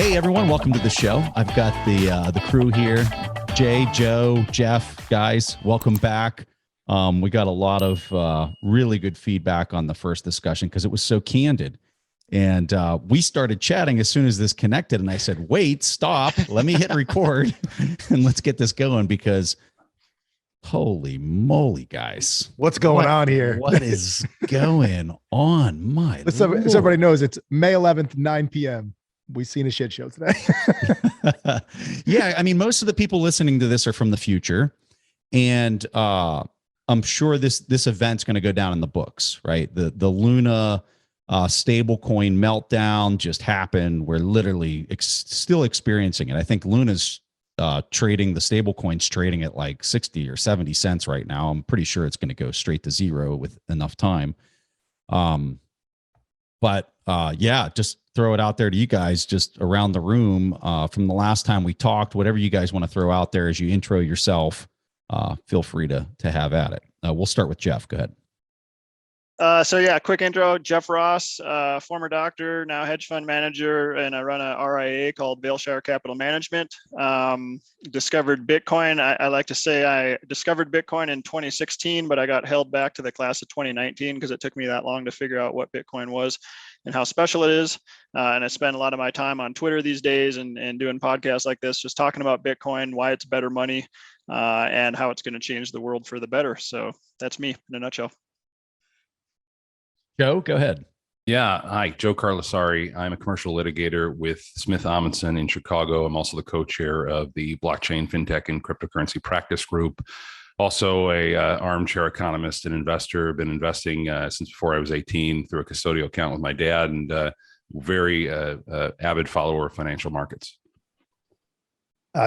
Hey everyone, welcome to the show. I've got the crew here. Jay, Joe, Jeff, guys, welcome back. We got a lot of really good feedback on the first discussion because it was so candid. And we started chatting as soon as this connected. And I said, wait, stop, let me hit record and let's get this going because holy moly, guys. What's going on here? What is going on? My Lord. So everybody knows it's May 11th, 9 p.m. We've seen a shit show today. Yeah, I mean, most of the people listening to this are from the future. And I'm sure this event's going to go down in the books, right? The Luna stablecoin meltdown just happened. We're literally still experiencing it. I think Luna's trading, the stablecoin's trading at like 60 or 70 cents right now. I'm pretty sure it's going to go straight to zero with enough time. But yeah, just throw it out there to you guys, just around the room from the last time we talked. Whatever you guys want to throw out there as you intro yourself, feel free to have at it. We'll start with Jeff. Go ahead. So yeah, quick intro. Jeff Ross, former doctor, now hedge fund manager, and I run a RIA called Vailshire Capital Management. Discovered Bitcoin. I like to say I discovered Bitcoin in 2016, but I got held back to the class of 2019 because it took me that long to figure out what Bitcoin was and how special it is. And I spend a lot of my time on Twitter these days and doing podcasts like this, just talking about Bitcoin, why it's better money, and how it's going to change the world for the better. So that's me in a nutshell. Joe, go ahead. Yeah. Hi, Joe Carlasare. I'm a commercial litigator with Smith Amundsen in Chicago. I'm also the co-chair of the Blockchain, FinTech, and Cryptocurrency Practice Group. Also a armchair economist and investor. Been investing since before I was 18 through a custodial account with my dad, and very avid follower of financial markets.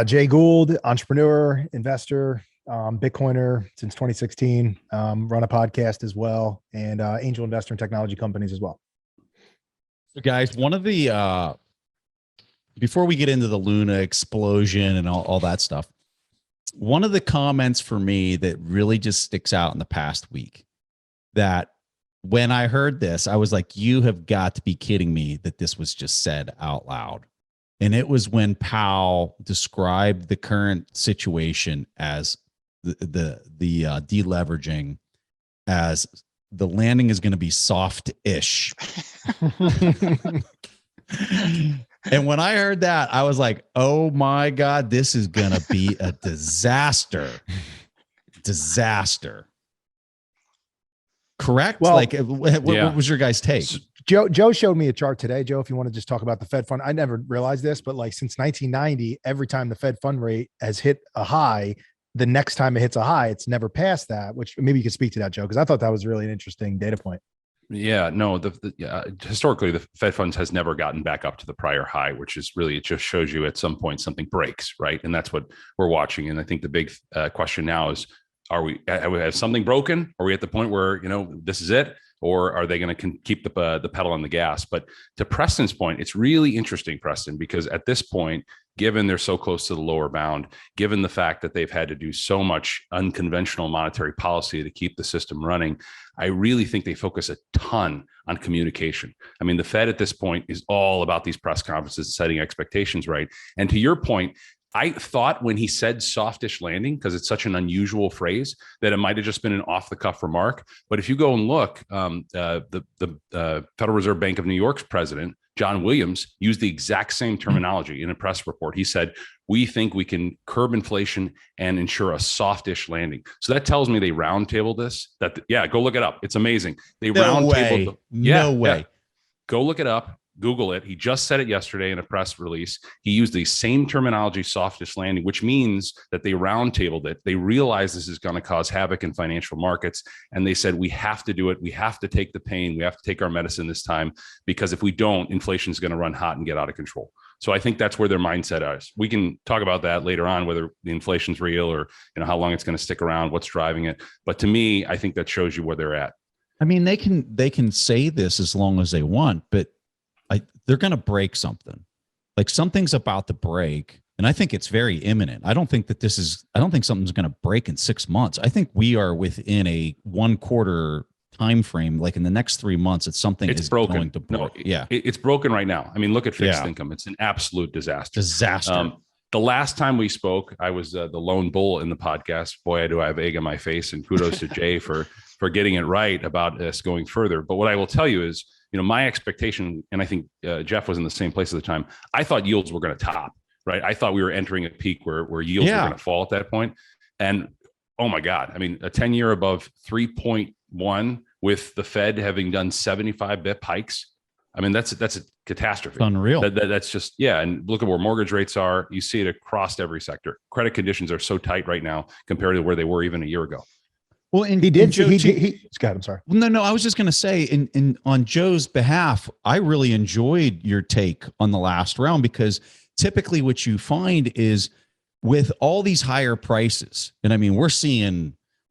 Jay Gould, entrepreneur, investor, Bitcoiner since 2016, run a podcast as well, and angel investor in technology companies as well. So guys, one of the, before we get into the Luna explosion and all that stuff, one of the comments for me that really just sticks out in the past week, that when I heard this, I was like, you have got to be kidding me that this was just said out loud. And it was when Powell described the current situation as the deleveraging as the landing is going to be soft-ish. And when I heard that, I was like, oh my God, this is going to be a disaster. Disaster. Correct? Well, like, what was your guys' take? Joe showed me a chart today. Joe, if you want to just talk about the Fed fund, I never realized this, but like since 1990, every time the Fed fund rate has hit a high, the next time it hits a high, it's never past that, which maybe you could speak to that, Joe, because I thought that was really an interesting data point. Yeah, no, historically, the Fed funds has never gotten back up to the prior high, which is really, it just shows you at some point something breaks, right? And that's what we're watching. And I think the big question now is, has something broken? Are we at the point where, this is it? Or are they going to keep the pedal on the gas? But to Preston's point, it's really interesting, Preston, because at this point, given they're so close to the lower bound, given the fact that they've had to do so much unconventional monetary policy to keep the system running, I really think they focus a ton on communication. I mean, the Fed at this point is all about these press conferences, setting expectations right. And to your point, I thought when he said softish landing, because it's such an unusual phrase, that it might have just been an off-the-cuff remark. But if you go and look, the Federal Reserve Bank of New York's president, John Williams, used the exact same terminology in a press report. He said, we think we can curb inflation and ensure a softish landing. So that tells me they roundtabled this. Go look it up. It's amazing. They roundtabled. No way. Yeah. Go look it up. Google it. He just said it yesterday in a press release. He used the same terminology, softish landing, which means that they roundtabled it. They realized this is going to cause havoc in financial markets. And they said, we have to do it. We have to take the pain. We have to take our medicine this time, because if we don't, inflation is going to run hot and get out of control. So I think that's where their mindset is. We can talk about that later on, whether the inflation's real or how long it's going to stick around, what's driving it. But to me, I think that shows you where they're at. I mean, they can say this as long as they want, but they're going to break something. Like something's about to break. And I think it's very imminent. I don't think something's going to break in 6 months. I think we are within a 1 quarter time frame, like in the next 3 months, it's something It's is broken. going to break. Yeah. It's broken right now. I mean, look at fixed income. It's an absolute disaster. The last time we spoke, I was the lone bull in the podcast. Boy, do I have egg on my face, and kudos to Jay for getting it right about us going further. But what I will tell you is, my expectation, and I think Jeff was in the same place at the time, I thought yields were going to top, right? I thought we were entering a peak where yields were going to fall at that point. And oh my God, I mean, a 10-year above 3.1 with the Fed having done 75 bip hikes. I mean, that's a catastrophe. Unreal. That's just, yeah. And look at where mortgage rates are. You see it across every sector. Credit conditions are so tight right now compared to where they were even a year ago. Well, and he did. Scott, I'm sorry. No, I was just going to say, in on Joe's behalf, I really enjoyed your take on the last round, because typically what you find is with all these higher prices, and I mean, we're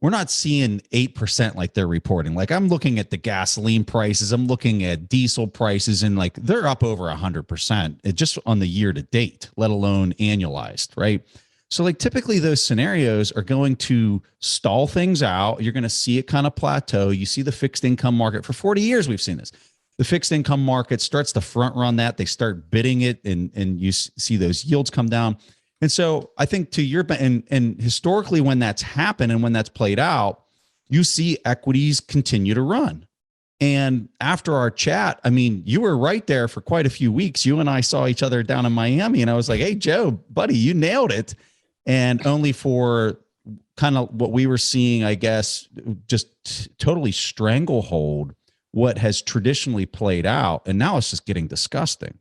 not seeing 8% like they're reporting. Like, I'm looking at the gasoline prices, I'm looking at diesel prices, and like they're up over 100% just on the year to date, let alone annualized, right? So like typically those scenarios are going to stall things out. You're going to see it kind of plateau. You see the fixed income market for 40 years. We've seen this. The fixed income market starts to front run that. They start bidding it, and you see those yields come down. And so I think to your, and historically when that's happened and when that's played out, you see equities continue to run. And after our chat, I mean, you were right there for quite a few weeks. You and I saw each other down in Miami, and I was like, hey, Joe, buddy, you nailed it. And only for kind of what we were seeing, I guess, just totally stranglehold what has traditionally played out. And now it's just getting disgusting.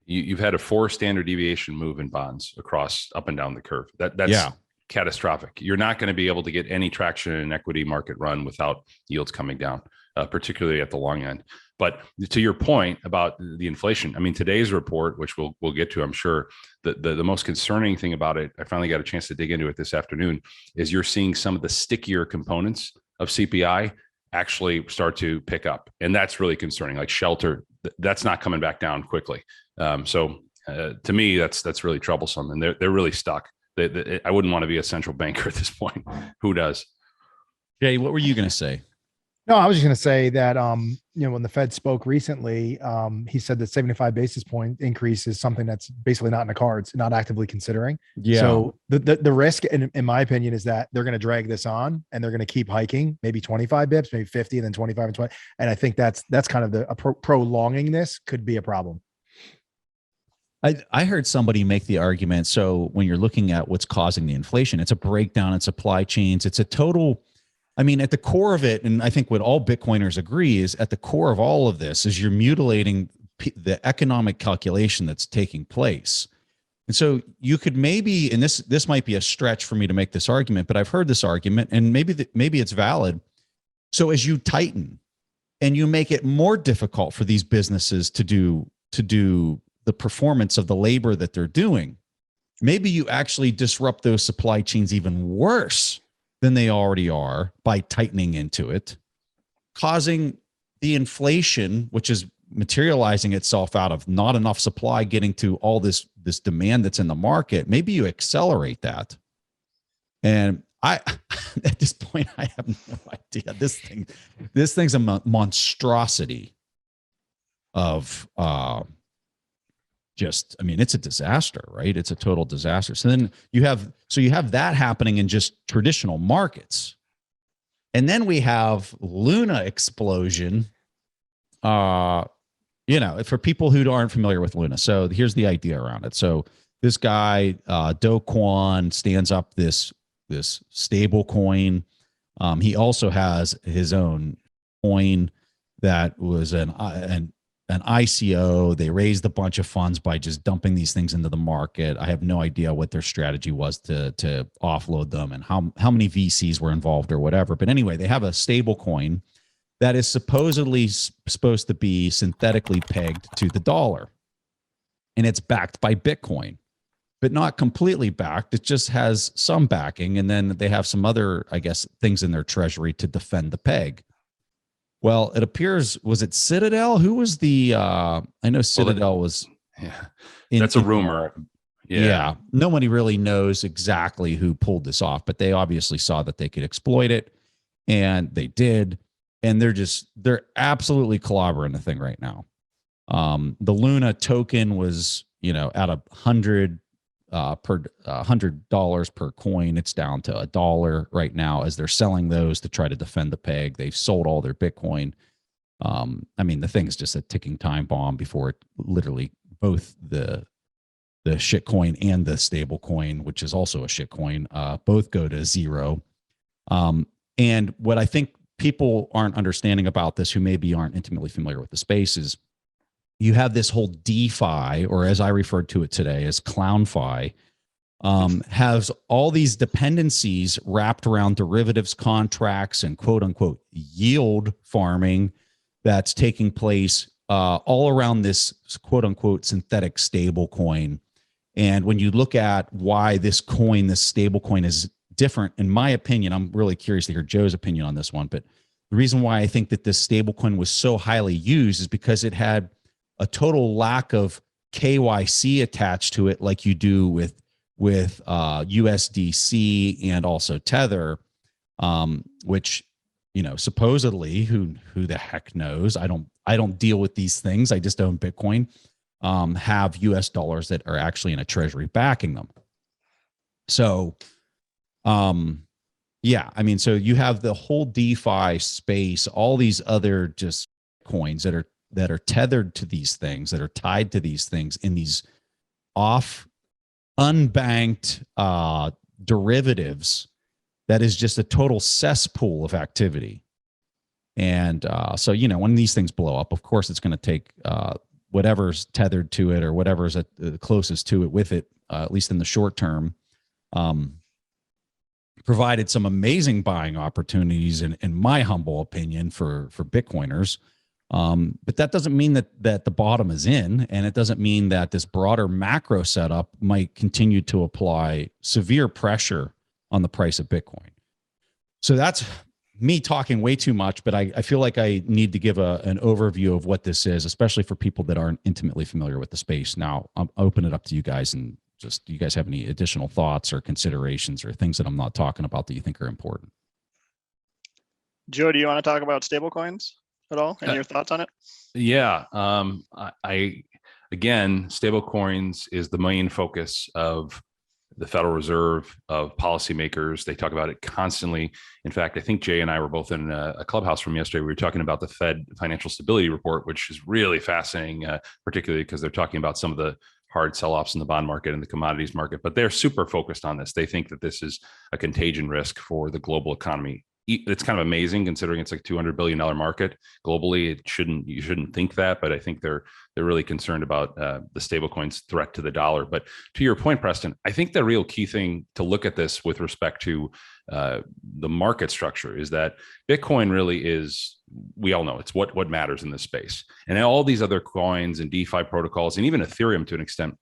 You've had a 4 standard deviation move in bonds across up and down the curve. That's catastrophic. You're not going to be able to get any traction in an equity market run without yields coming down, particularly at the long end. But to your point about the inflation, I mean, today's report, which we'll get to, I'm sure, the most concerning thing about it, I finally got a chance to dig into it this afternoon, is you're seeing some of the stickier components of CPI actually start to pick up. And that's really concerning. Like shelter, that's not coming back down quickly. So to me, that's really troublesome. And they're really stuck. I wouldn't want to be a central banker at this point. Who does? Jay, what were you going to say? No, I was just going to say that, when the Fed spoke recently, he said that 75 basis point increase is something that's basically not in the cards, not actively considering. Yeah. So the risk, in my opinion, is that they're going to drag this on and they're going to keep hiking, maybe 25 bips, maybe 50, and then 25 and 20. And I think that's kind of prolonging this could be a problem. I heard somebody make the argument. So when you're looking at what's causing the inflation, it's a breakdown in supply chains. It's a total, I mean, at the core of it, and I think what all Bitcoiners agree is at the core of all of this is you're mutilating the economic calculation that's taking place. And so you could maybe, and this might be a stretch for me to make this argument, but I've heard this argument, and maybe it's valid. So as you tighten and you make it more difficult for these businesses to do the performance of the labor that they're doing, maybe you actually disrupt those supply chains even worse than they already are by tightening into it, causing the inflation, which is materializing itself out of not enough supply getting to all this demand that's in the market. Maybe you accelerate that. And at this point, I have no idea. This thing's a monstrosity of it's a disaster, right? It's a total disaster. So then you have that happening in just traditional markets. And then we have Luna explosion, for people who aren't familiar with Luna. So here's the idea around it. So this guy, Do Kwon, stands up this stable coin. He also has his own coin that was an ICO. They raised a bunch of funds by just dumping these things into the market. I have no idea what their strategy was to offload them and how many VCs were involved or whatever. But anyway, they have a stable coin that is supposedly supposed to be synthetically pegged to the dollar. And it's backed by Bitcoin, but not completely backed. It just has some backing. And then they have some other, I guess, things in their treasury to defend the peg. Well, it appears, was it Citadel? Who was the, I know Citadel was. Yeah, that's a rumor. Yeah. Nobody really knows exactly who pulled this off, but they obviously saw that they could exploit it, and they did. and they're absolutely clobbering the thing right now. The Luna token was, at $100 per coin. It's down to $1 right now as they're selling those to try to defend the peg. They've sold all their Bitcoin. The thing is just a ticking time bomb before it literally both the shit coin and the stable coin, which is also a shit coin, both go to zero. And what I think people aren't understanding about this, who maybe aren't intimately familiar with the space, is you have this whole DeFi, or as I referred to it today as ClownFi, has all these dependencies wrapped around derivatives contracts and quote unquote yield farming that's taking place all around this quote unquote synthetic stable coin. And when you look at why this stable coin is different, in my opinion, I'm really curious to hear Joe's opinion on this one, but the reason why I think that this stable coin was so highly used is because it had a total lack of KYC attached to it, like you do with USDC and also Tether, which, supposedly who the heck knows? I don't deal with these things. I just own Bitcoin. Have US dollars that are actually in a treasury backing them. So, so you have the whole DeFi space, all these other just coins that are tethered to these things, that are tied to these things in these unbanked derivatives. That is just a total cesspool of activity. And so, when these things blow up, of course, it's going to take whatever's tethered to it or whatever's the closest to it with it, at least in the short term, provided some amazing buying opportunities, in my humble opinion, for Bitcoiners. But that doesn't mean that the bottom is in, and it doesn't mean that this broader macro setup might continue to apply severe pressure on the price of Bitcoin. So that's me talking way too much, but I feel like I need to give an overview of what this is, especially for people that aren't intimately familiar with the space. Now, I'll open it up to you guys, and just, do you guys have any additional thoughts or considerations or things that I'm not talking about that you think are important? Joe, do you want to talk about stablecoins at all and your thoughts on it? Yeah. Again, stablecoins is the main focus of the Federal Reserve, of policymakers. They talk about it constantly. In fact, I think Jay and I were both in a clubhouse from yesterday. We were talking about the Fed Financial Stability Report, which is really fascinating, particularly because they're talking about some of the hard sell-offs in the bond market and the commodities market, but they're super focused on this. They think that this is a contagion risk for the global economy. It's kind of amazing considering it's like $200 billion market globally. You shouldn't think that, but I think they're really concerned about the stablecoin's threat to the dollar. But to your point, Preston, I think the real key thing to look at this with respect to the market structure is that Bitcoin really is, we all know it's what matters in this space. And all these other coins and DeFi protocols, and even Ethereum to an extent,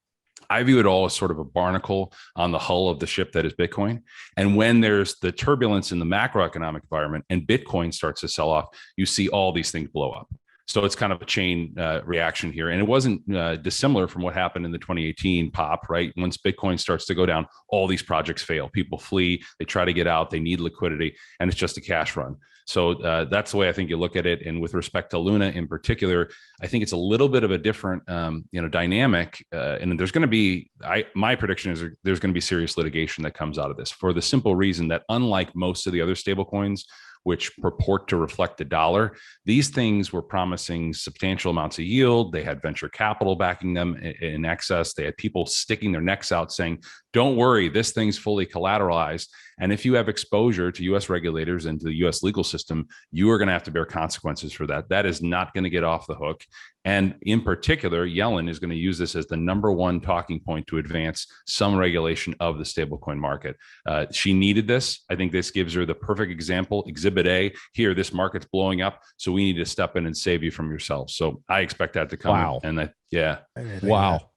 I view it all as sort of a barnacle on the hull of the ship that is Bitcoin. And when there's the turbulence in the macroeconomic environment and Bitcoin starts to sell off, you see all these things blow up. So it's kind of a chain reaction here. And it wasn't dissimilar from what happened in the 2018 pop, right? Once Bitcoin starts to go down, all these projects fail. People flee, they try to get out, they need liquidity, and it's just a cash run. So that's the way I think you look at it. And with respect to Luna in particular, I think it's a little bit of a different, dynamic. And there's going to be, my prediction is there's going to be serious litigation that comes out of this, for the simple reason that unlike most of the other stable coins, which purport to reflect the dollar, these things were promising substantial amounts of yield. They had venture capital backing them in excess. They had people sticking their necks out saying, don't worry, this thing's fully collateralized. And if you have exposure to US regulators and to the US legal system, you are going to have to bear consequences for that. That is not going to get off the hook. And in particular, Yellen is going to use this as the number one talking point to advance some regulation of the stablecoin market. She needed this. I think this gives her the perfect example. Exhibit A, here, this market's blowing up, so we need to step in and save you from yourselves. So I expect that to come. Wow. And Wow.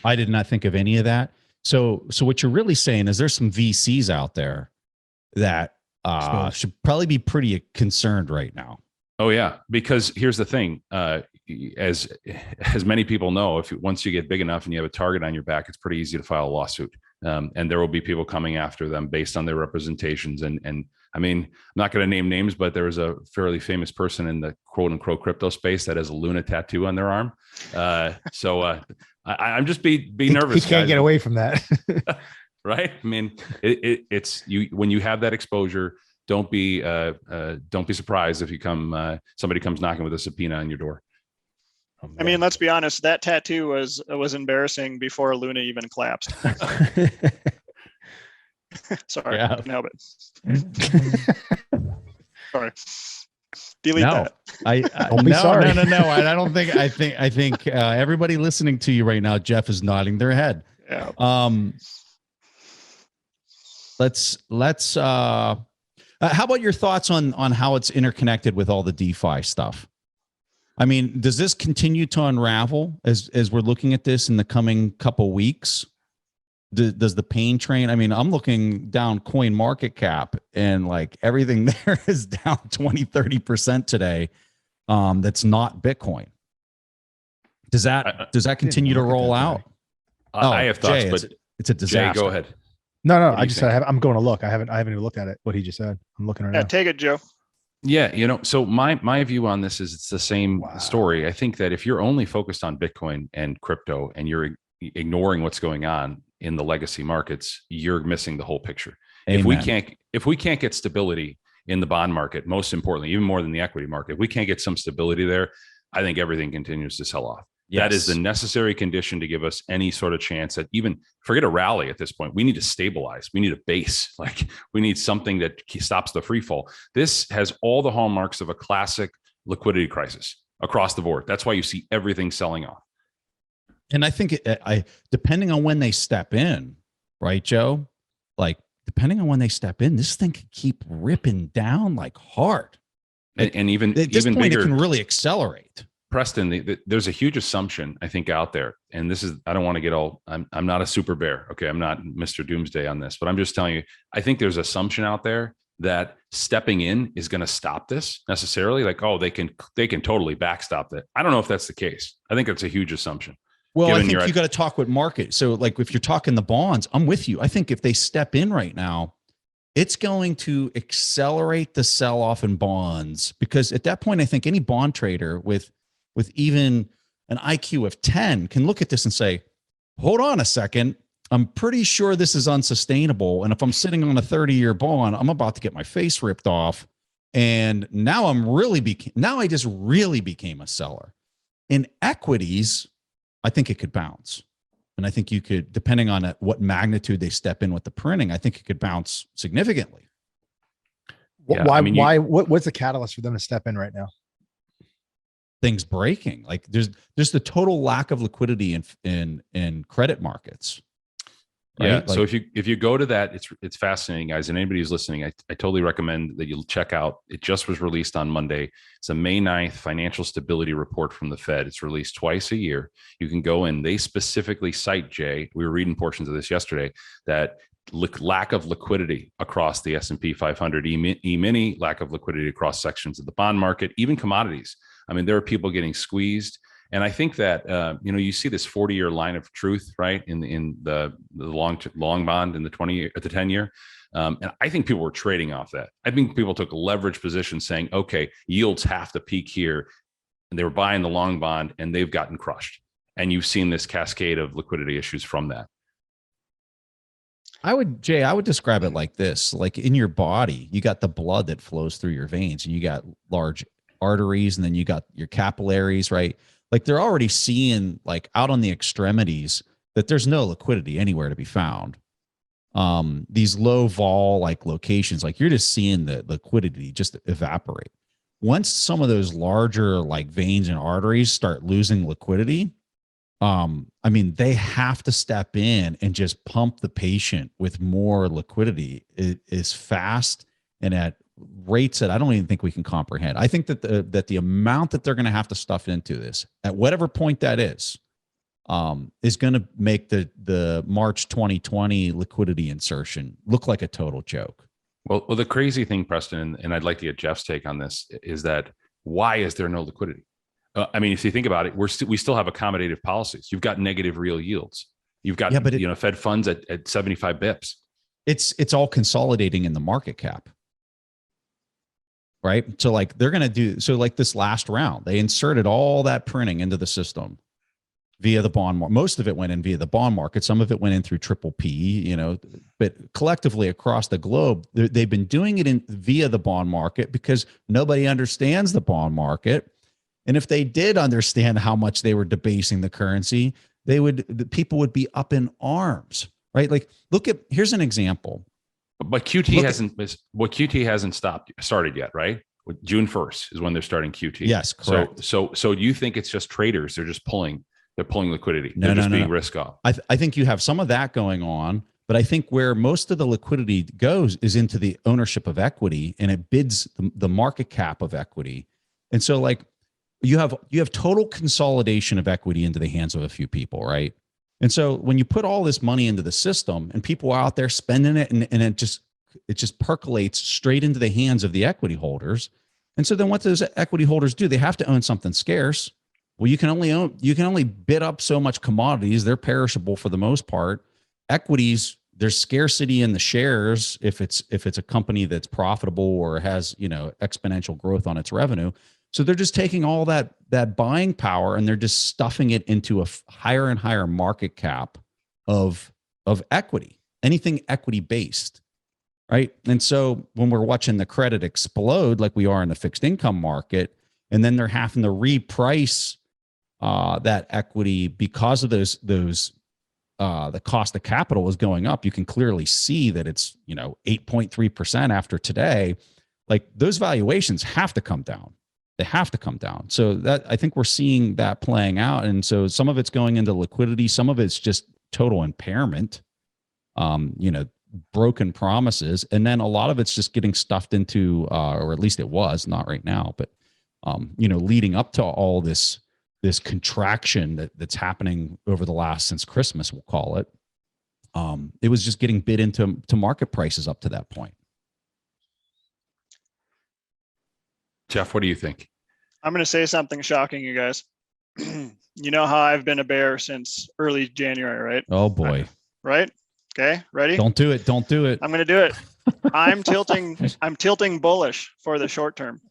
I did not think of any of that. So what you're really saying is there's some VCs out there that should probably be pretty concerned right now. Oh yeah, because here's the thing: as many people know, once you get big enough and you have a target on your back, it's pretty easy to file a lawsuit, and there will be people coming after them based on their representations. And I mean, I'm not going to name names, but there was a fairly famous person in the quote unquote crypto space that has a Luna tattoo on their arm. I'm just be nervous. He can't guys. get away from that. Right. I mean, it's you, when you have that exposure, don't be surprised if somebody comes knocking with a subpoena on your door. I mean, let's be honest, that tattoo was embarrassing before Luna even collapsed. Sorry, Yeah. couldn't help it. Sorry. Delete that. Don't be sorry. No. I don't think. I think everybody listening to you right now, Jeff, is nodding their head. Yeah. Let's. How about your thoughts on how it's interconnected with all the DeFi stuff? I mean, does this continue to unravel as we're looking at this in the coming couple weeks? Does the pain train? I mean, I'm looking down Coin Market Cap and like everything there is down 20-30% today. That's not Bitcoin. Does that continue to roll out? I have thoughts, Jay, but it's a disaster. Jay, go ahead. No. I just said I'm going to look. I haven't even looked at it. What he just said. I'm looking right now. Take it, Joe. Yeah, so my view on this is it's the same story. I think that if you're only focused on Bitcoin and crypto and you're ignoring what's going on in the legacy markets, you're missing the whole picture. Amen. If we can't get stability in the bond market, most importantly, even more than the equity market, if we can't get some stability there, I think everything continues to sell off. Yes. That is the necessary condition to give us any sort of chance at even forget a rally at this point. We need to stabilize. We need a base. Like we need something that stops the free fall. This has all the hallmarks of a classic liquidity crisis across the board. That's why you see everything selling off. And I think depending on when they step in, right, Joe? Like depending on when they step in, this thing could keep ripping down like hard. And even at this point, bigger, it can really accelerate. Preston, there's a huge assumption, I think, out there. And this is, I don't want to get all, I'm not a super bear. Okay. I'm not Mr. Doomsday on this, but I'm just telling you, I think there's assumption out there that stepping in is going to stop this necessarily. Like, oh, they can totally backstop that. I don't know if that's the case. I think that's a huge assumption. Well, I think you got to talk with market. So like if you're talking the bonds, I'm with you. I think if they step in right now, it's going to accelerate the sell-off in bonds because at that point, I think any bond trader with even an IQ of 10 can look at this and say, hold on a second. I'm pretty sure this is unsustainable. And if I'm sitting on a 30-year bond, I'm about to get my face ripped off. And now I just really became a seller. In equities, I think it could bounce. And I think you could, depending on what magnitude they step in with the printing, I think it could bounce significantly. Yeah, what's the catalyst for them to step in right now? Things breaking. Like there's the total lack of liquidity in credit markets. Right? Yeah. Like, so if you go to that, it's fascinating, guys. And anybody who's listening, I totally recommend that you check out. It just was released on Monday. It's a May 9th financial stability report from the Fed. It's released twice a year. You can go in. They specifically cite, Jay, we were reading portions of this yesterday, that lack of liquidity across the S&P 500 E-mini, lack of liquidity across sections of the bond market, even commodities. I mean, there are people getting squeezed. And I think that, you see this 40-year line of truth, right? In the long bond in the 20-year, at the 10-year. And I think people were trading off that. I think people took leverage positions saying, okay, yields have to peak here. And they were buying the long bond and they've gotten crushed. And you've seen this cascade of liquidity issues from that. I would describe it like this, like in your body, you got the blood that flows through your veins and you got large arteries and then you got your capillaries, right? Like they're already seeing like out on the extremities that there's no liquidity anywhere to be found. These low vol like locations, like you're just seeing the liquidity just evaporate. Once some of those larger like veins and arteries start losing liquidity, I mean, they have to step in and just pump the patient with more liquidity is fast and at rates that I don't even think we can comprehend. I think that the amount that they're going to have to stuff into this at whatever point that is going to make the March 2020 liquidity insertion look like a total joke. Well, the crazy thing, Preston, and I'd like to get Jeff's take on this, is that why is there no liquidity? I mean, if you think about it, we still have accommodative policies. You've got negative real yields. You've got Fed funds at 75 bips. It's all consolidating in the market cap. right? So like they're going to do, so like this last round, they inserted all that printing into the system via the bond market. Most of it went in via the bond market. Some of it went in through triple P, you know, but collectively across the globe, they've been doing it in via the bond market because nobody understands the bond market. And if they did understand how much they were debasing the currency, the people would be up in arms, right? Like, here's an example. But QT hasn't started yet, right? June 1st is when they're starting QT. Yes, correct. So do you think it's just traders? They're pulling liquidity. No, they're just being no. risk off. I think you have some of that going on, but I think where most of the liquidity goes is into the ownership of equity, and it bids the market cap of equity. And so like you have total consolidation of equity into the hands of a few people, right? And so when you put all this money into the system and people are out there spending it, and it just percolates straight into the hands of the equity holders. And so then what does equity holders do? They have to own something scarce. Well, you can only bid up so much commodities. They're perishable for the most part. Equities, there's scarcity in the shares if it's a company that's profitable or has, you know, exponential growth on its revenue. So they're just taking all that buying power and they're just stuffing it into a higher and higher market cap of equity, anything equity based, right? And so when we're watching the credit explode like we are in the fixed income market, and then they're having to reprice that equity because of those the cost of capital is going up. You can clearly see that it's, you know, 8.3% after today. Like those valuations have to come down. They have to come down. So that, I think we're seeing that playing out. And so some of it's going into liquidity. Some of it's just total impairment, you know, broken promises. And then a lot of it's just getting stuffed into, or at least it was, not right now, but, you know, leading up to all this contraction that's happening over the last, since Christmas, we'll call it. It was just getting bid into market prices up to that point. Jeff, what do you think? I'm going to say something shocking, you guys. You know how I've been a bear since early January, right? Oh boy. Right? Okay, ready? Don't do it. Don't do it. I'm going to do it. I'm tilting bullish for the short term.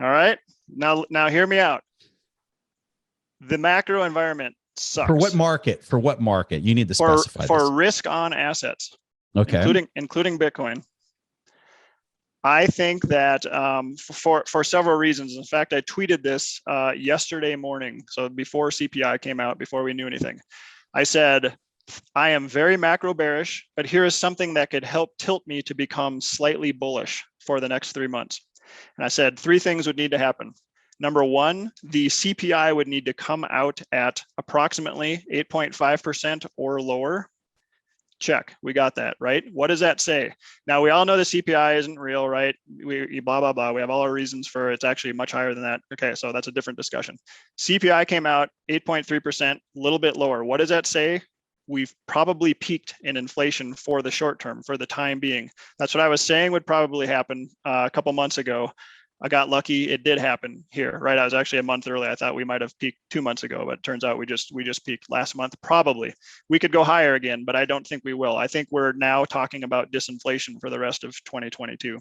All right. Now hear me out. The macro environment sucks. For what market? For what market? You need to specify for this. risk on assets. Okay. Including Bitcoin. I think that for several reasons. In fact, I tweeted this yesterday morning. So before CPI came out, before we knew anything, I said, I am very macro bearish, but here is something that could help tilt me to become slightly bullish for the next 3 months. And I said 3 things would need to happen. Number one, the CPI would need to come out at approximately 8.5% or lower. Check, we got that, right? What does that say? Now, we all know the CPI isn't real, right? We blah, blah, blah. We have all our reasons for it's actually much higher than that. Okay, so that's a different discussion. CPI came out 8.3%, a little bit lower. What does that say? We've probably peaked in inflation for the short term, for the time being. That's what I was saying would probably happen a couple months ago. I got lucky. It did happen here, right? I was actually a month early. I thought we might have peaked 2 months ago, but it turns out we just peaked last month. Probably we could go higher again, but I don't think we will. I think we're now talking about disinflation for the rest of 2022.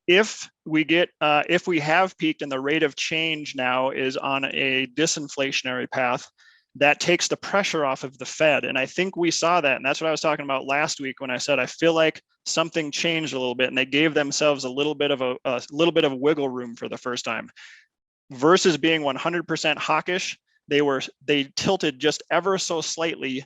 If we have peaked and the rate of change now is on a disinflationary path, that takes the pressure off of the Fed. And I think we saw that. And that's what I was talking about last week when I said, I feel like something changed a little bit and they gave themselves a little bit of wiggle room for the first time versus being 100% hawkish. They tilted just ever so slightly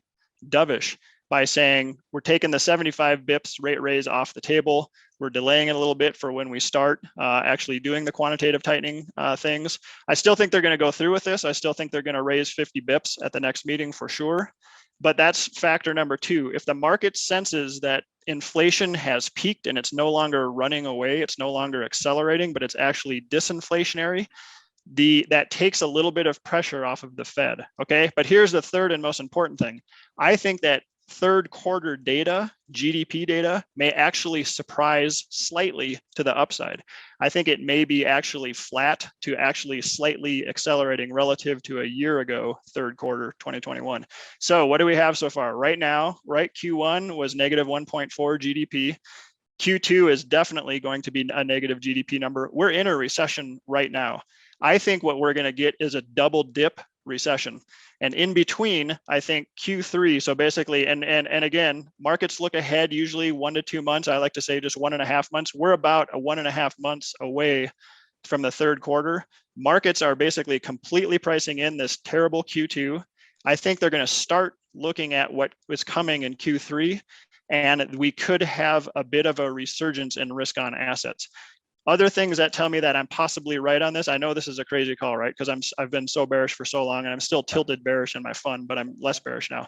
dovish by saying, we're taking the 75 bips rate raise off the table. We're delaying it a little bit for when we start actually doing the quantitative tightening things. I still think they're going to go through with this. I still think they're going to raise 50 bips at the next meeting for sure. But that's factor number 2. If the market senses that inflation has peaked and it's no longer running away, it's no longer accelerating, but it's actually disinflationary, that takes a little bit of pressure off of the Fed. Okay, but here's the third and most important thing. I think that third quarter data, GDP data, may actually surprise slightly to the upside. I think it may be actually flat to actually slightly accelerating relative to a year ago, third quarter 2021. So what do we have so far? Right now, right, Q1 was negative 1.4 GDP. Q2 is definitely going to be a negative GDP number. We're in a recession right now. I think what we're going to get is a double dip recession. And in between, I think Q3, so basically, and again, markets look ahead usually 1 to 2 months. I like to say just 1.5 months. We're about 1.5 months away from the third quarter. Markets are basically completely pricing in this terrible Q2. I think they're going to start looking at what was coming in Q3, and we could have a bit of a resurgence in risk on assets. Other things that tell me that I'm possibly right on this. I know this is a crazy call, right? Because I've been so bearish for so long, and I'm still tilted bearish in my fund, but I'm less bearish now.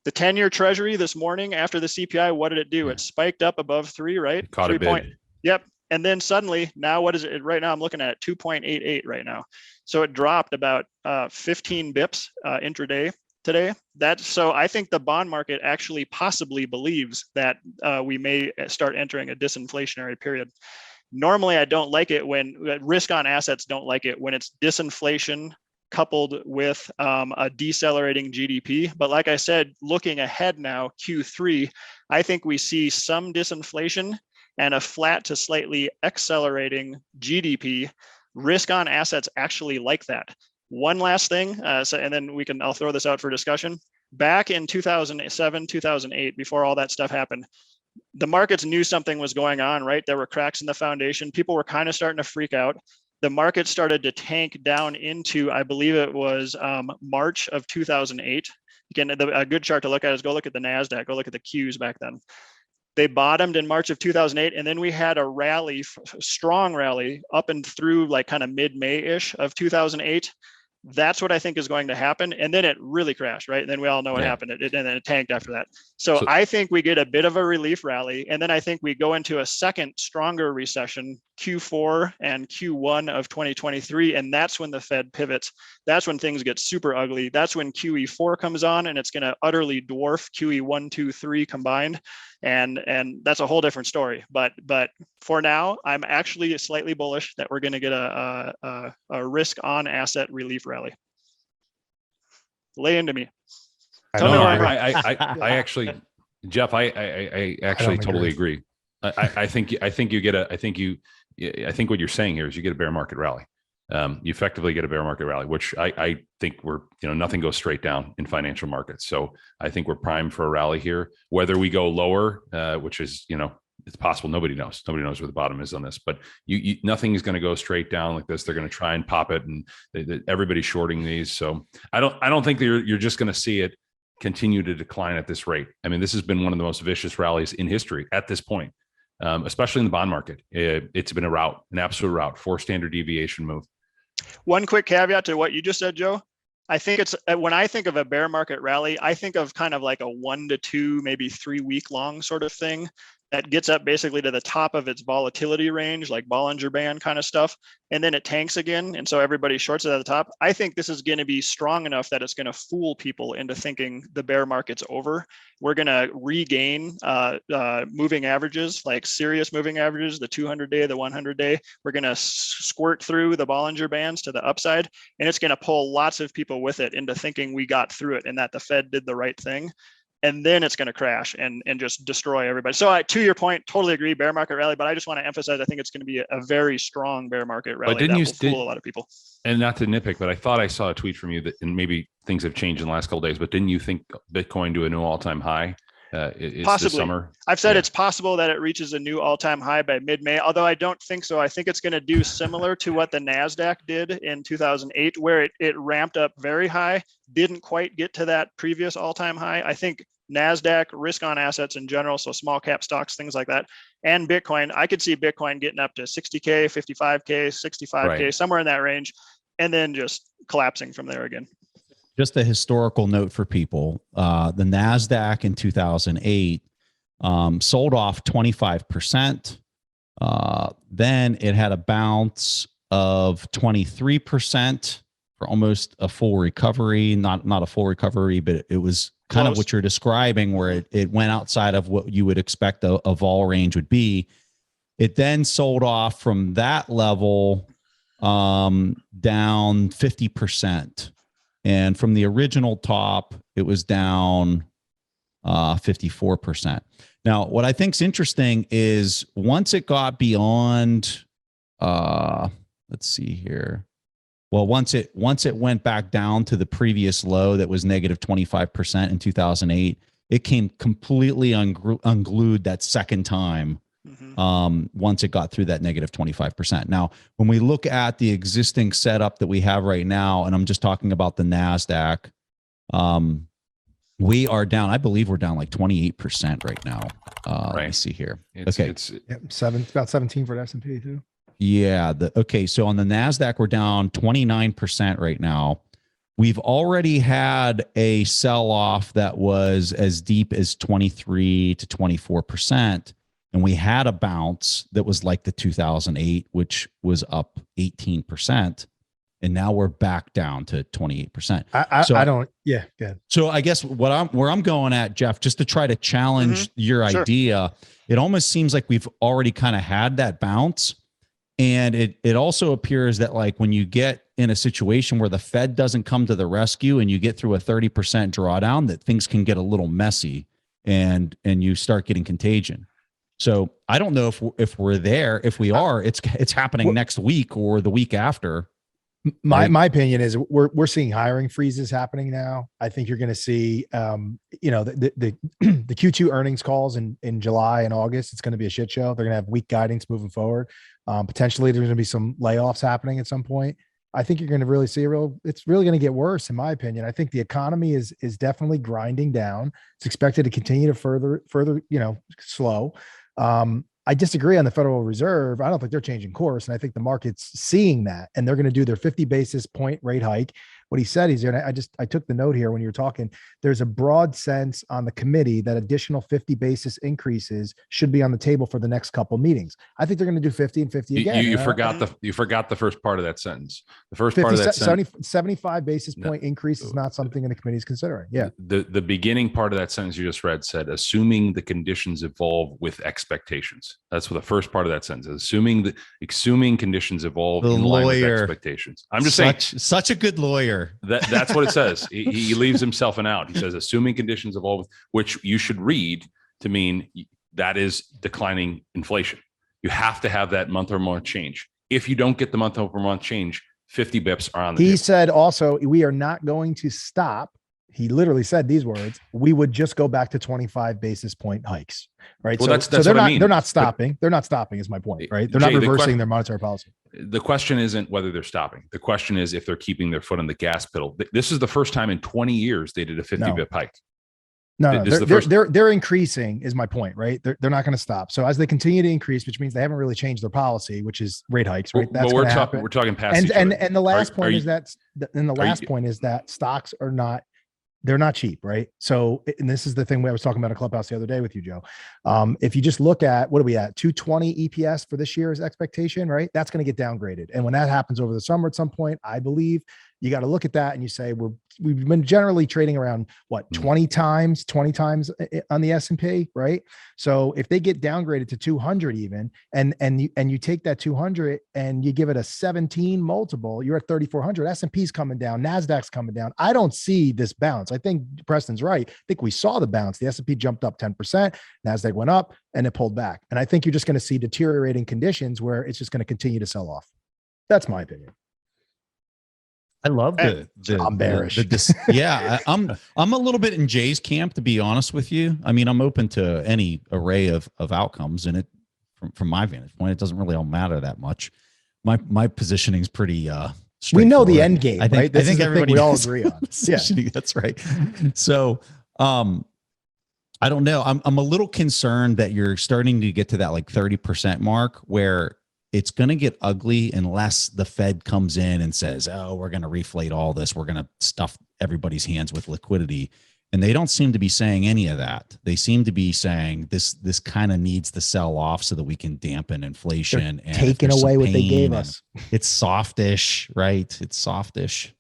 The 10-year Treasury this morning after the CPI, what did it do? It spiked up above 3, right? Caught a bid. Yep. And then suddenly, now what is it? Right now, I'm looking at 2.88 right now. So it dropped about 15 bips intraday today. So I think the bond market actually possibly believes that we may start entering a disinflationary period. Normally, I don't like it when risk on assets don't like it when it's disinflation coupled with a decelerating GDP. But like I said, looking ahead now, Q3, I think we see some disinflation and a flat to slightly accelerating GDP. Risk on assets actually like that. One last thing, and then I'll throw this out for discussion. Back in 2007, 2008, before all that stuff happened, the markets knew something was going on, right? There were cracks in the foundation. People were kind of starting to freak out. The market started to tank down into, I believe it was March of 2008. Again, a good chart to look at is go look at the NASDAQ, go look at the Qs back then. They bottomed in March of 2008, and then we had a rally, strong rally up and through like kind of mid-May-ish of 2008. That's what I think is going to happen. And then it really crashed, right? And then we all know what happened. And then it tanked after that. So I think we get a bit of a relief rally. And then I think we go into a second stronger recession, Q4 and Q1 of 2023. And that's when the Fed pivots. That's when things get super ugly. That's when QE4 comes on, and it's going to utterly dwarf QE1, 2, 3 combined. And that's a whole different story. But for now, I'm actually slightly bullish that we're going to get a risk on asset relief rally. Lay into me. I actually, Jeff, I actually totally agree. I think what you're saying here is you get a bear market rally. You effectively get a bear market rally, which I think nothing goes straight down in financial markets. So I think we're primed for a rally here. Whether we go lower, which is, it's possible. Nobody knows where the bottom is on this, but nothing is going to go straight down like this. They're going to try and pop it, and everybody's shorting these. So I don't think that you're just going to see it continue to decline at this rate. I mean, this has been one of the most vicious rallies in history at this point, especially in the bond market. It's been an absolute rout, 4 standard deviation move. One quick caveat to what you just said, Joe. I think it's when I think of a bear market rally, I think of kind of like a 1 to 2, maybe 3 week long sort of thing that gets up basically to the top of its volatility range, like Bollinger Band kind of stuff. And then it tanks again. And so everybody shorts it at the top. I think this is going to be strong enough that it's going to fool people into thinking the bear market's over. We're going to regain moving averages, like serious moving averages, the 200-day, the 100-day. We're going to squirt through the Bollinger Bands to the upside, and it's going to pull lots of people with it into thinking we got through it and that the Fed did the right thing. And then it's going to crash and just destroy everybody. So to your point, totally agree, bear market rally, but I just want to emphasize, I think it's going to be a very strong bear market rally. But will fool a lot of people. And not to nitpick, but I thought I saw a tweet from you that, and maybe things have changed in the last couple of days, but didn't you think Bitcoin to a new all-time high? Possibly. This summer? I've said it's possible that it reaches a new all-time high by mid-May, although I don't think so. I think it's going to do similar to what the NASDAQ did in 2008, where it ramped up very high, didn't quite get to that previous all-time high. I think NASDAQ, risk on assets in general, so small cap stocks, things like that, and Bitcoin, I could see Bitcoin getting up to 60K, 55K, 65K, somewhere in that range, and then just collapsing from there again. Just a historical note for people. The NASDAQ in 2008 sold off 25%. Then it had a bounce of 23% for almost a full recovery. Not a full recovery, but it was kind of what you're describing, where it went outside of what you would expect a vol range would be. It then sold off from that level down 50%. And from the original top, it was down 54%. Now, what I think's interesting is once it got beyond, let's see here. Well, once it went back down to the previous low that was negative 25% in 2008, it came completely unglued that second time. Once it got through that negative 25%. Now, when we look at the existing setup that we have right now, and I'm just talking about the NASDAQ, we are down. I believe we're down like 28% right now. Let me see here. It's about 17 for the S&P too. Yeah. Okay. So on the NASDAQ, we're down 29% right now. We've already had a sell-off that was as deep as 23 to 24%. And we had a bounce that was like the 2008, which was up 18%. And now we're back down to 28%. I don't. Yeah. Good. So I guess where I'm going at, Jeff, just to try to challenge your idea, it almost seems like we've already kind of had that bounce. And it also appears that like when you get in a situation where the Fed doesn't come to the rescue and you get through a 30% drawdown, that things can get a little messy and you start getting contagion. So I don't know if we're there. If we are, it's happening next week or the week after. My opinion is we're seeing hiring freezes happening now. I think you're going to see, the Q2 earnings calls in July and August. It's going to be a shit show. They're going to have weak guidance moving forward. Potentially, there's going to be some layoffs happening at some point. I think you're going to really see it's really going to get worse, in my opinion. I think the economy is definitely grinding down. It's expected to continue to further, slow. I disagree on the Federal Reserve. I don't think they're changing course. And I think the market's seeing that, and they're going to do their 50 basis point rate hike. What he said, I took the note here when you were talking, there's a broad sense on the committee that additional 50 basis increases should be on the table for the next couple meetings. I think they're going to do 50 and 50 again. You forgot the first part of that sentence. The first part of that 75 basis point increase is not something the committee is considering. Yeah. The beginning part of that sentence you just read said, assuming the conditions evolve with expectations. That's what the first part of that sentence is. Assuming conditions evolve in line with expectations. I'm just saying, such a good lawyer. That's what it says. He leaves himself an out. He says, assuming conditions evolve, which you should read to mean that is declining inflation. You have to have that month-over-month change. If you don't get the month-over-month change, 50 bips are on the table. He said also, we are not going to stop. He literally said these words: we would just go back to 25 basis point hikes, right? Well, that's what I mean. They're not stopping. They're not stopping is my point, right? They're not reversing their monetary policy. The question isn't whether they're stopping. The question is if they're keeping their foot on the gas pedal. This is the first time in 20 years they did a 50 bip hike. No, they're increasing is my point, right? They're not going to stop. So as they continue to increase, which means they haven't really changed their policy, which is rate hikes, right? That's we're talking past and the last point is that stocks are not. They're not cheap, right? So, and this is the thing I was talking about a Clubhouse the other day with you, Joe. If you just look at, what are we at? 220 EPS for this year's expectation, right? That's going to get downgraded. And when that happens over the summer at some point, I believe you got to look at that and you say, we've been generally trading around 20 times on the S&P, right? So if they get downgraded to 200 even, and you take that 200 and you give it a 17 multiple, you're at 3,400. S&P's coming down, NASDAQ's coming down. I don't see this bounce. I think Preston's right. I think we saw the bounce. The S&P jumped up 10%, NASDAQ went up, and it pulled back. And I think you're just going to see deteriorating conditions where it's just going to continue to sell off. That's my opinion. I love I'm bearish. I'm a little bit in Jay's camp, to be honest with you. I mean, I'm open to any array of outcomes, and it from my vantage point, it doesn't really all matter that much. My positioning is pretty we know the end game, right? This I think everybody we all agree on. Yeah, that's right. So I don't know. I'm a little concerned that you're starting to get to that like 30% mark where it's going to get ugly unless the Fed comes in and says, oh, we're going to reflate all this. We're going to stuff everybody's hands with liquidity. And they don't seem to be saying any of that. They seem to be saying this kind of needs to sell off so that we can dampen inflation. They're taking away what they gave us. It's softish, right? It's softish.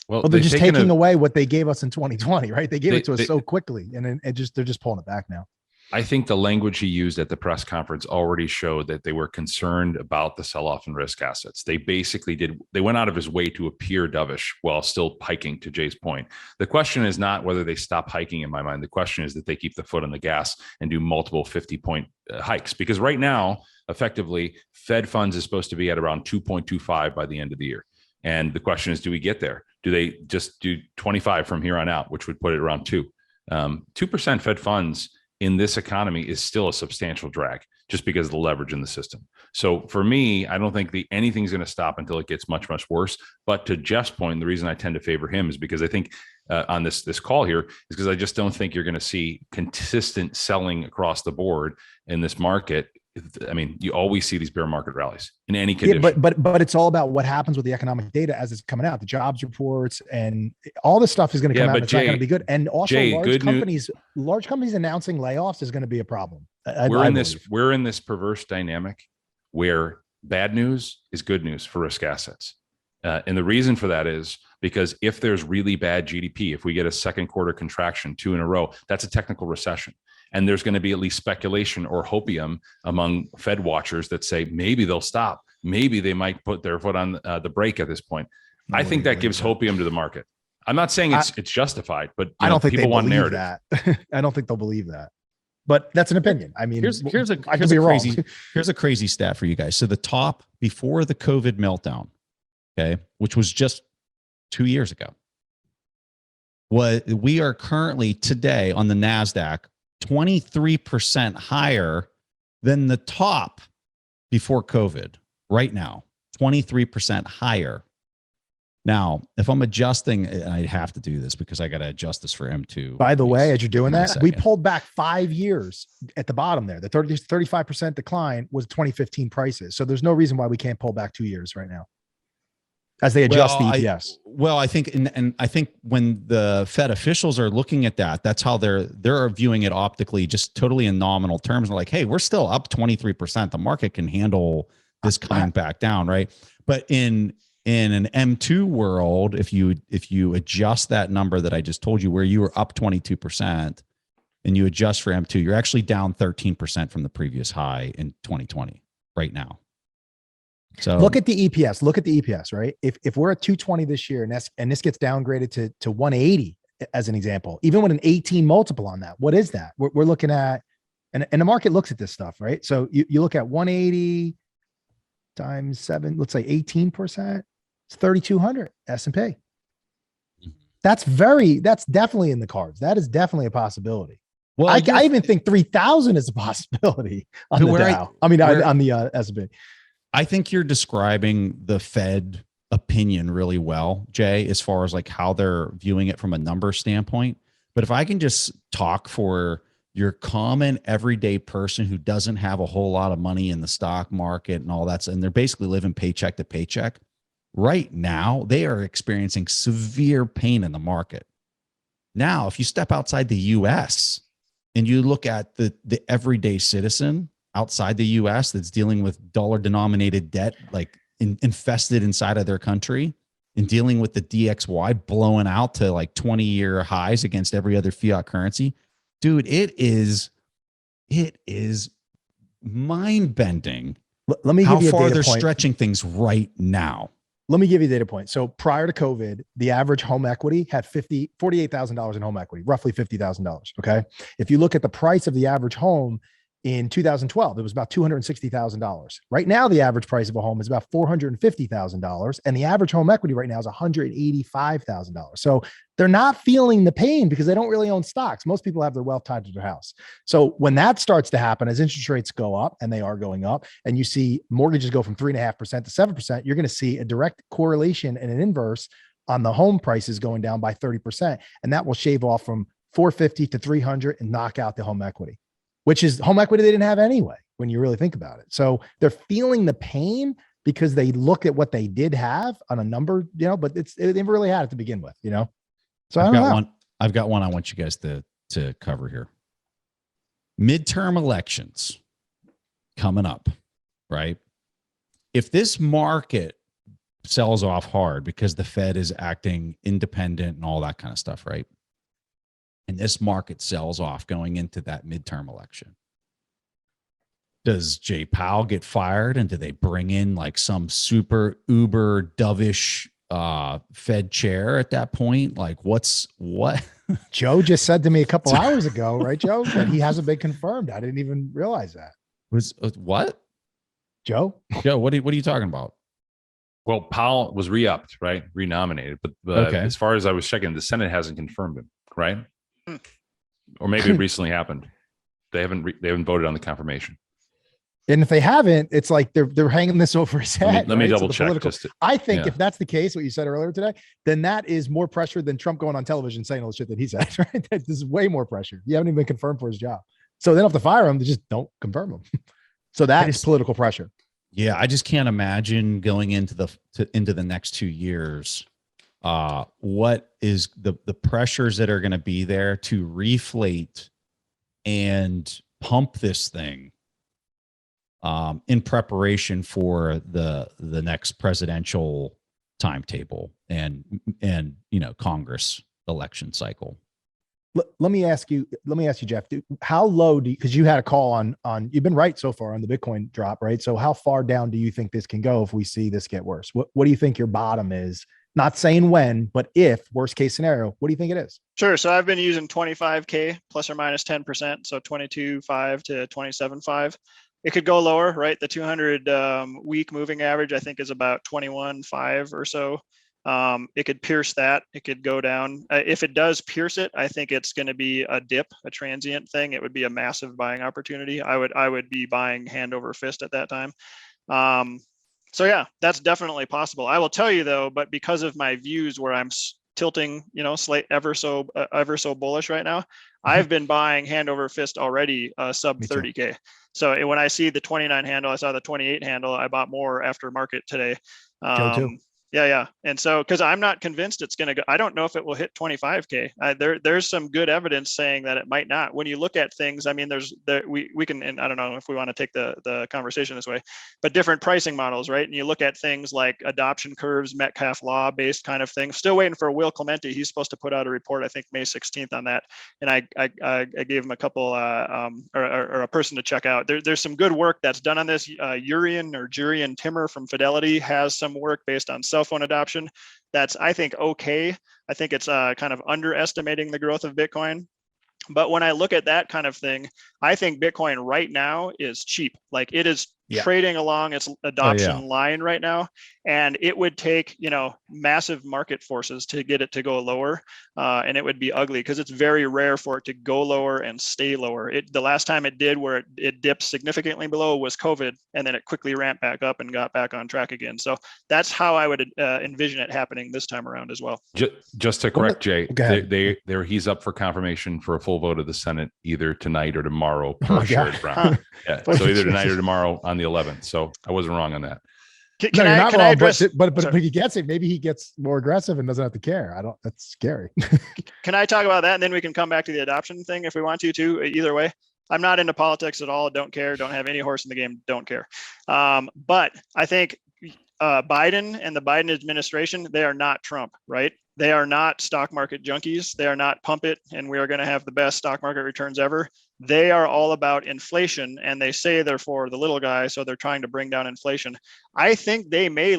Well, they're just taking away what they gave us in 2020, right? They gave it to us so quickly, and they're just pulling it back now. I think the language he used at the press conference already showed that they were concerned about the sell-off in risk assets. They basically they went out of his way to appear dovish while still hiking, to Jay's point. The question is not whether they stop hiking in my mind. The question is that they keep the foot on the gas and do multiple 50-point hikes. Because right now, effectively, Fed funds is supposed to be at around 2.25 by the end of the year. And the question is, do we get there? Do they just do 25 from here on out, which would put it around 2? 2% Fed funds in this economy is still a substantial drag just because of the leverage in the system. So for me, I don't think anything's going to stop until it gets much, much worse. But to Jeff's point, the reason I tend to favor him is because I think on this call here is because I just don't think you're going to see consistent selling across the board in this market. I mean, you always see these bear market rallies in any condition. Yeah, but it's all about what happens with the economic data as it's coming out, the jobs reports, and all this stuff is going to come out. It's not going to be good. And also, large companies announcing layoffs is going to be a problem. We're in this perverse dynamic where bad news is good news for risk assets, and the reason for that is because if there's really bad GDP, if we get a second quarter contraction 2 in a row, that's a technical recession. And there's going to be at least speculation or hopium among Fed watchers that say maybe they'll stop. Maybe they might put their foot on the brake at this point. I think that gives hopium to the market. I'm not saying it's justified, but I don't think people want narrative. That. I don't think they'll believe that. But that's an opinion. I mean, here's a crazy stat for you guys. So the top before the COVID meltdown, okay, which was just 2 years ago, we are currently today on the NASDAQ 23% higher than the top before COVID right now, 23% higher. Now, if I'm adjusting, and I have to do this because I got to adjust this for M2. By the way, as you're doing that, we pulled back 5 years at the bottom there. The 35% decline was 2015 prices. So there's no reason why we can't pull back 2 years right now as they adjust the EPS. I think, and I think when the Fed officials are looking at that, that's how they're viewing it optically, just totally in nominal terms. They're like, hey, we're still up 23%. The market can handle this coming back down, right? But in an M2 world, if you adjust that number that I just told you, where you were up 22%, and you adjust for M2, you're actually down 13% from the previous high in 2020 right now. So look at the EPS, right? If we're at 220 this year and this gets downgraded to 180 as an example, even with an 18 multiple on that, what is that? We're looking at, and the market looks at this stuff, right? So you look at 180 times 7, let's say 18%, it's 3,200 S&P. That's definitely in the cards. That is definitely a possibility. Well, I even think 3,000 is a possibility on the Dow. On the S&P. I think you're describing the Fed opinion really well, Jay, as far as like how they're viewing it from a number standpoint. But if I can just talk for your common everyday person who doesn't have a whole lot of money in the stock market and all that, and they're basically living paycheck to paycheck, right now they are experiencing severe pain in the market. Now, if you step outside the US and you look at the everyday citizen outside the US that's dealing with dollar denominated debt, like infested inside of their country, and dealing with the DXY blowing out to like 20-year highs against every other fiat currency, dude, it is mind bending. Let me give you a data point. How far they're stretching things right now. Let me give you a data point. So prior to COVID, the average home equity had $48,000 in home equity, roughly $50,000. Okay. If you look at the price of the average home in 2012, it was about $260,000. Right now, the average price of a home is about $450,000, and the average home equity right now is $185,000. So they're not feeling the pain because they don't really own stocks. Most people have their wealth tied to their house. So when that starts to happen, as interest rates go up, and they are going up, and you see mortgages go from 3.5% to 7%, you're going to see a direct correlation and an inverse on the home prices going down by 30, and that will shave off from 450 to 300 and knock out the home equity, which is home equity they didn't have anyway, when you really think about it. So they're feeling the pain because they look at what they did have on a number, but they never really had it to begin with, So I've got one I want you guys to cover here. Midterm elections coming up, right? If this market sells off hard because the Fed is acting independent and all that kind of stuff, right? and this market sells off going into that midterm election, does Jay Powell get fired, and do they bring in like some super uber dovish Fed chair at that point? Like what? Joe just said to me a couple hours ago, right, Joe, that he hasn't been confirmed. I didn't even realize that. Was what? Joe? What are you talking about? Well, Powell was re-upped, right? Renominated. But Okay. As far as I was checking, the Senate hasn't confirmed him, right? Or maybe it recently happened. They haven't voted on the confirmation. And if they haven't, it's like they're hanging this over his head. Let me right? double the check. political- I think if that's the case, what you said earlier today, then that is more pressure than Trump going on television saying all the shit that he said, right? This is way more pressure. You haven't even been confirmed for his job. So they don't have to fire him. They just don't confirm him. So that's political pressure. Yeah, I just can't imagine going into the next 2 years. What is the pressures that are going to be there to reflate and pump this thing in preparation for the next presidential timetable and Congress election cycle? Let me ask you, Jeff, how low because you had a call on, you've been right so far on the Bitcoin drop, right? So how far down do you think this can go if we see this get worse? What do you think your bottom is? Not saying when, but if worst case scenario, what do you think it is? Sure. So I've been using 25K plus or minus 10%. So 22.5 to 27.5. It could go lower, right? The 200 week moving average, I think, is about 21.5 or so. It could pierce that. It could go down. If it does pierce it, I think it's going to be a dip, a transient thing. It would be a massive buying opportunity. I would be buying hand over fist at that time. So yeah, that's definitely possible. I will tell you though, but because of my views where I'm tilting, ever so bullish right now, I've been buying hand over fist already, sub 30K. So when I see the 29 handle, I saw the 28 handle, I bought more after market today. Joe too. Yeah. And so, because I'm not convinced it's going to go, I don't know if it will hit 25K. There's some good evidence saying that it might not. When you look at things, I mean, we can, and I don't know if we want to take the conversation this way, but different pricing models, right? And you look at things like adoption curves, Metcalfe law based kind of thing. Still waiting for Will Clemente. He's supposed to put out a report, I think May 16th on that. And I gave him a couple, or a person to check out. There's some good work that's done on this. Jurian Timmer from Fidelity has some work based on cell phone adoption. That's, I think, okay. I think it's kind of underestimating the growth of Bitcoin. But when I look at that kind of thing, I think Bitcoin right now is cheap. Like it is trading along its adoption line right now. And it would take, massive market forces to get it to go lower. And it would be ugly because it's very rare for it to go lower and stay lower. The last time it did where it dipped significantly below was COVID, and then it quickly ramped back up and got back on track again. So that's how I would envision it happening this time around as well. Just to correct Jay, he's up for confirmation for a full vote of the Senate either tonight or tomorrow per shared round. Yeah, so either tonight or tomorrow on the 11th. So I wasn't wrong on that. You're not wrong, but he gets it. Maybe he gets more aggressive and doesn't have to care. That's scary. Can I talk about that? And then we can come back to the adoption thing if we want to too, either way. I'm not into politics at all. Don't care. Don't have any horse in the game. Don't care. But I think Biden and the Biden administration, they are not Trump, right? They are not stock market junkies. They are not pump it and we are going to have the best stock market returns ever. They are all about inflation, and they say they're for the little guy, so they're trying to bring down inflation. I think they may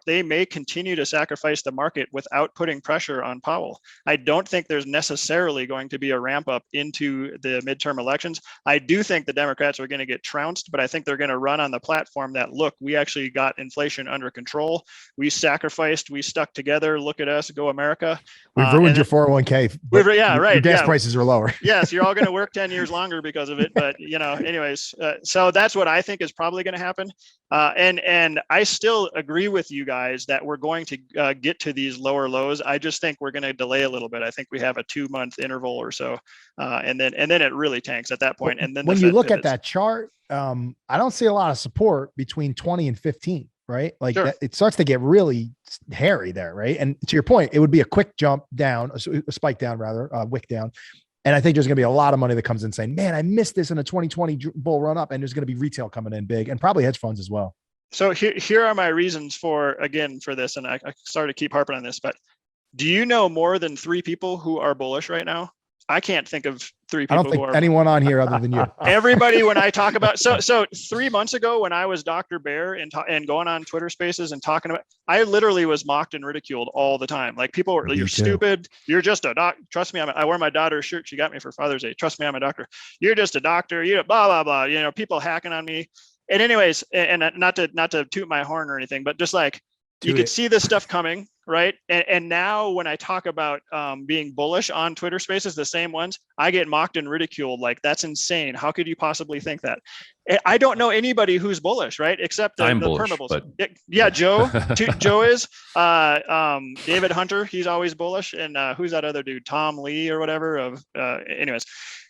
they may continue to sacrifice the market without putting pressure on Powell. I don't think there's necessarily going to be a ramp up into the midterm elections. I do think the Democrats are going to get trounced, but I think they're going to run on the platform that, look, we actually got inflation under control. We sacrificed, we stuck together. Look at us, go America. We've ruined your 401k. Your gas prices are lower. Yes, you're all going to work 10 years longer because of it. But, anyways, so that's what I think is probably going to happen. And I still agree with you guys that we're going to get to these lower lows. I just think we're going to delay a little bit. I think we have a 2-month interval or so. And then it really tanks at that point. And then when you look at that chart, I don't see a lot of support between 20 and 15. Right? Like that, it starts to get really hairy there. Right. And to your point, it would be a quick jump down, a spike down rather, wick down. And I think there's going to be a lot of money that comes in saying, man, I missed this in a 2020 bull run up. And there's going to be retail coming in big and probably hedge funds as well. So here are my reasons for this. And I started to keep harping on this, but do you know more than 3 people who are bullish right now? I can't think of three I people don't think who are anyone on here other than you. everybody. When I talk about, so 3 months ago when I was Dr. Bear and going on Twitter spaces and talking about, I literally was mocked and ridiculed all the time. Like people were, Me you're too. stupid. You're just a doc. Trust me. I wear my daughter's shirt. She got me for Father's Day. Trust me, I'm a doctor. You're just a doctor. You blah, blah, blah. You know, people hacking on me. And anyways, and not to toot my horn or anything, but just like, you could see this stuff coming, right? And now when I talk about being bullish on Twitter spaces, the same ones, I get mocked and ridiculed. Like, that's insane. How could you possibly think that? I don't know anybody who's bullish, right? Except the bullish, permables. but Yeah, Joe. Joe is. David Hunter, he's always bullish. And who's that other dude? Tom Lee or whatever. Anyways.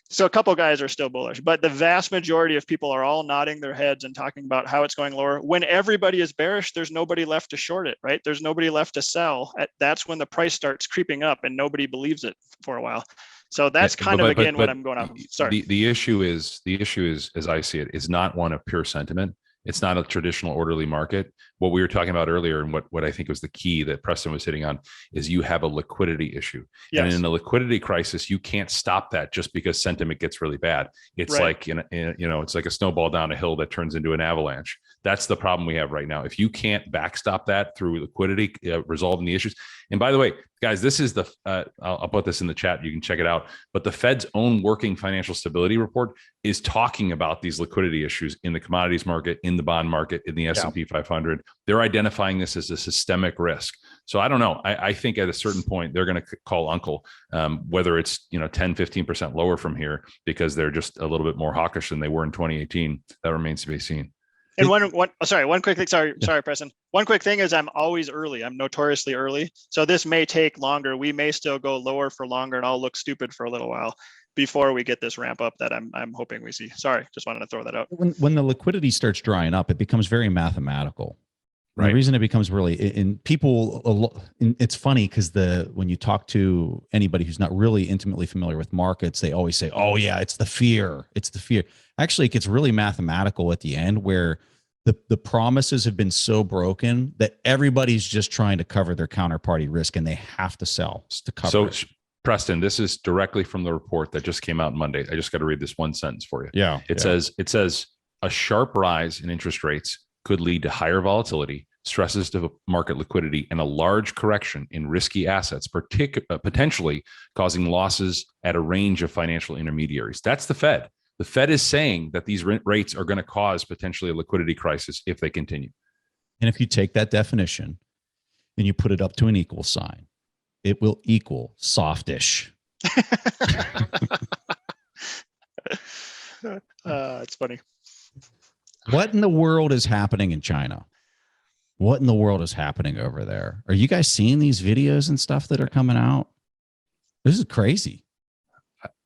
So a couple guys are still bullish, but the vast majority of people are all nodding their heads and talking about how it's going lower. When everybody is bearish, there's nobody left to short it, right? There's nobody left to sell. That's when the price starts creeping up and nobody believes it for a while. So that's kind of what I'm going off of. Sorry. The issue is, as I see it, is not one of pure sentiment. It's not a traditional orderly market. What we were talking about earlier, and what I think was the key that Preston was hitting on, is you have a liquidity issue. Yes. And in a liquidity crisis, you can't stop that just because sentiment gets really bad. It's right. Like it's like a snowball down a hill that turns into an avalanche. That's the problem we have right now. If you can't backstop that through liquidity, resolving the issues. And by the way, guys, this is I'll put this in the chat. You can check it out. But the Fed's own working financial stability report is talking about these liquidity issues in the commodities market, in the bond market, in the S&P 500. They're identifying this as a systemic risk. So I don't know. I think at a certain point, they're going to call uncle, whether it's 10, 15% lower from here because they're just a little bit more hawkish than they were in 2018. That remains to be seen. And one quick thing. Sorry, Preston. One quick thing is I'm always early. I'm notoriously early. So this may take longer. We may still go lower for longer and I'll look stupid for a little while before we get this ramp up that I'm hoping we see. Sorry, just wanted to throw that out. When the liquidity starts drying up, it becomes very mathematical. Right. The reason it becomes really, and people, it's funny because when you talk to anybody who's not really intimately familiar with markets, they always say, oh yeah, it's the fear. It's the fear. Actually, it gets really mathematical at the end where the promises have been so broken that everybody's just trying to cover their counterparty risk and they have to sell to cover it. Preston, this is directly from the report that just came out Monday. I just got to read this one sentence for you. Yeah. It says a sharp rise in interest rates could lead to higher volatility, stresses to market liquidity, and a large correction in risky assets, potentially causing losses at a range of financial intermediaries. That's the Fed. The Fed is saying that these rates are going to cause potentially a liquidity crisis if they continue. And if you take that definition and you put it up to an equal sign, it will equal softish. It's funny. What in the world is happening in China? What in the world is happening over there? Are you guys seeing these videos and stuff that are coming out? This is crazy.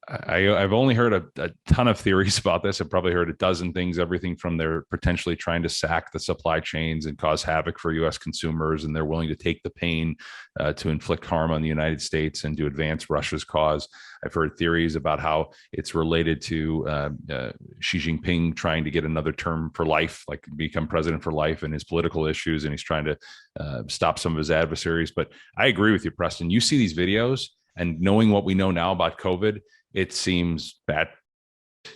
I've only heard a ton of theories about this. I've probably heard a dozen things, everything from they're potentially trying to sack the supply chains and cause havoc for U.S. consumers, and they're willing to take the pain to inflict harm on the United States and to advance Russia's cause. I've heard theories about how it's related to Xi Jinping trying to get another term for life, like become president for life, and his political issues, and he's trying to stop some of his adversaries. But I agree with you, Preston. You see these videos, and knowing what we know now about COVID, it seems bad.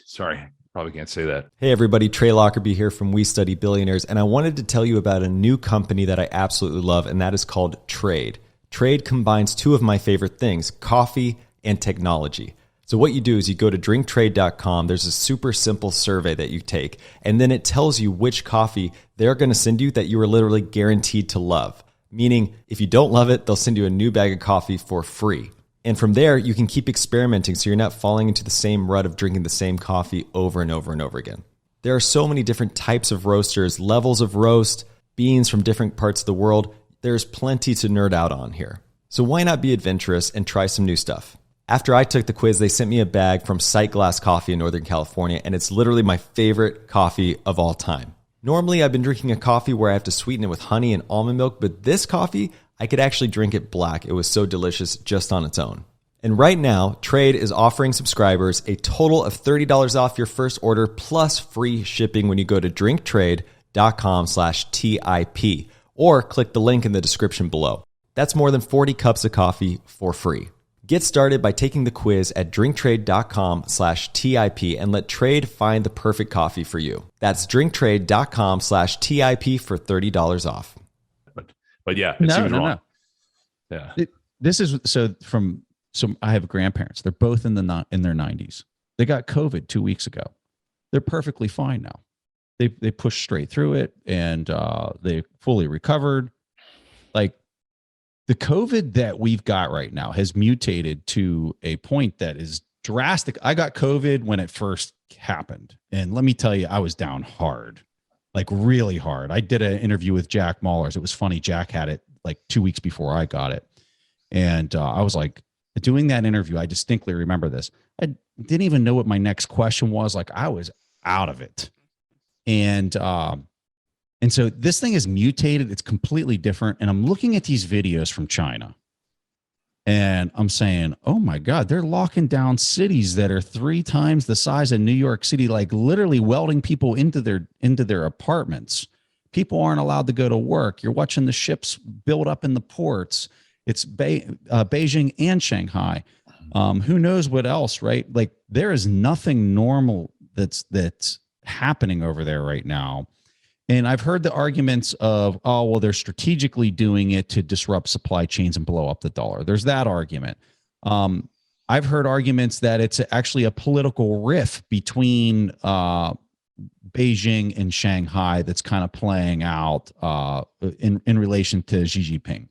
Sorry, probably can't say that. Hey everybody, Trey Lockerbie here from We Study Billionaires, and I wanted to tell you about a new company that I absolutely love, and that is called Trade. Trade combines two of my favorite things, coffee and technology. So what you do is you go to drinktrade.com. There's a super simple survey that you take, and then it tells you which coffee they're going to send you that you are literally guaranteed to love. Meaning, if you don't love it, they'll send you a new bag of coffee for free. And from there, you can keep experimenting so you're not falling into the same rut of drinking the same coffee over and over and over again. There are so many different types of roasters, levels of roast, beans from different parts of the world. There's plenty to nerd out on here. So why not be adventurous and try some new stuff? After I took the quiz, they sent me a bag from Sight Glass Coffee in Northern California, and it's literally my favorite coffee of all time. Normally, I've been drinking a coffee where I have to sweeten it with honey and almond milk, but this coffee, I could actually drink it black. It was so delicious just on its own. And right now, Trade is offering subscribers a total of $30 off your first order plus free shipping when you go to drinktrade.com/TIP or click the link in the description below. That's more than 40 cups of coffee for free. Get started by taking the quiz at drinktrade.com/TIP and let Trade find the perfect coffee for you. That's drinktrade.com/TIP for $30 off. But yeah, it seems wrong. Yeah. This is so I have grandparents. They're both in their 90s. They got COVID 2 weeks ago. They're perfectly fine now. They pushed straight through it and they fully recovered. Like, the COVID that we've got right now has mutated to a point that is drastic. I got COVID when it first happened. And let me tell you, I was down hard, like really hard. I did an interview with Jack Maulers. It was funny. Jack had it like 2 weeks before I got it. And I was like, doing that interview, I distinctly remember this. I didn't even know what my next question was. Like, I was out of it. And so this thing is mutated. It's completely different. And I'm looking at these videos from China and I'm saying, oh my God, they're locking down cities that are 3 times the size of New York City, like literally welding people into their apartments. People aren't allowed to go to work. You're watching the ships build up in the ports. It's Beijing and Shanghai. Who knows what else, right? Like, there is nothing normal that's happening over there right now. And I've heard the arguments of, oh, well, they're strategically doing it to disrupt supply chains and blow up the dollar. There's that argument. I've heard arguments that it's actually a political rift between Beijing and Shanghai that's kind of playing out in relation to Xi Jinping.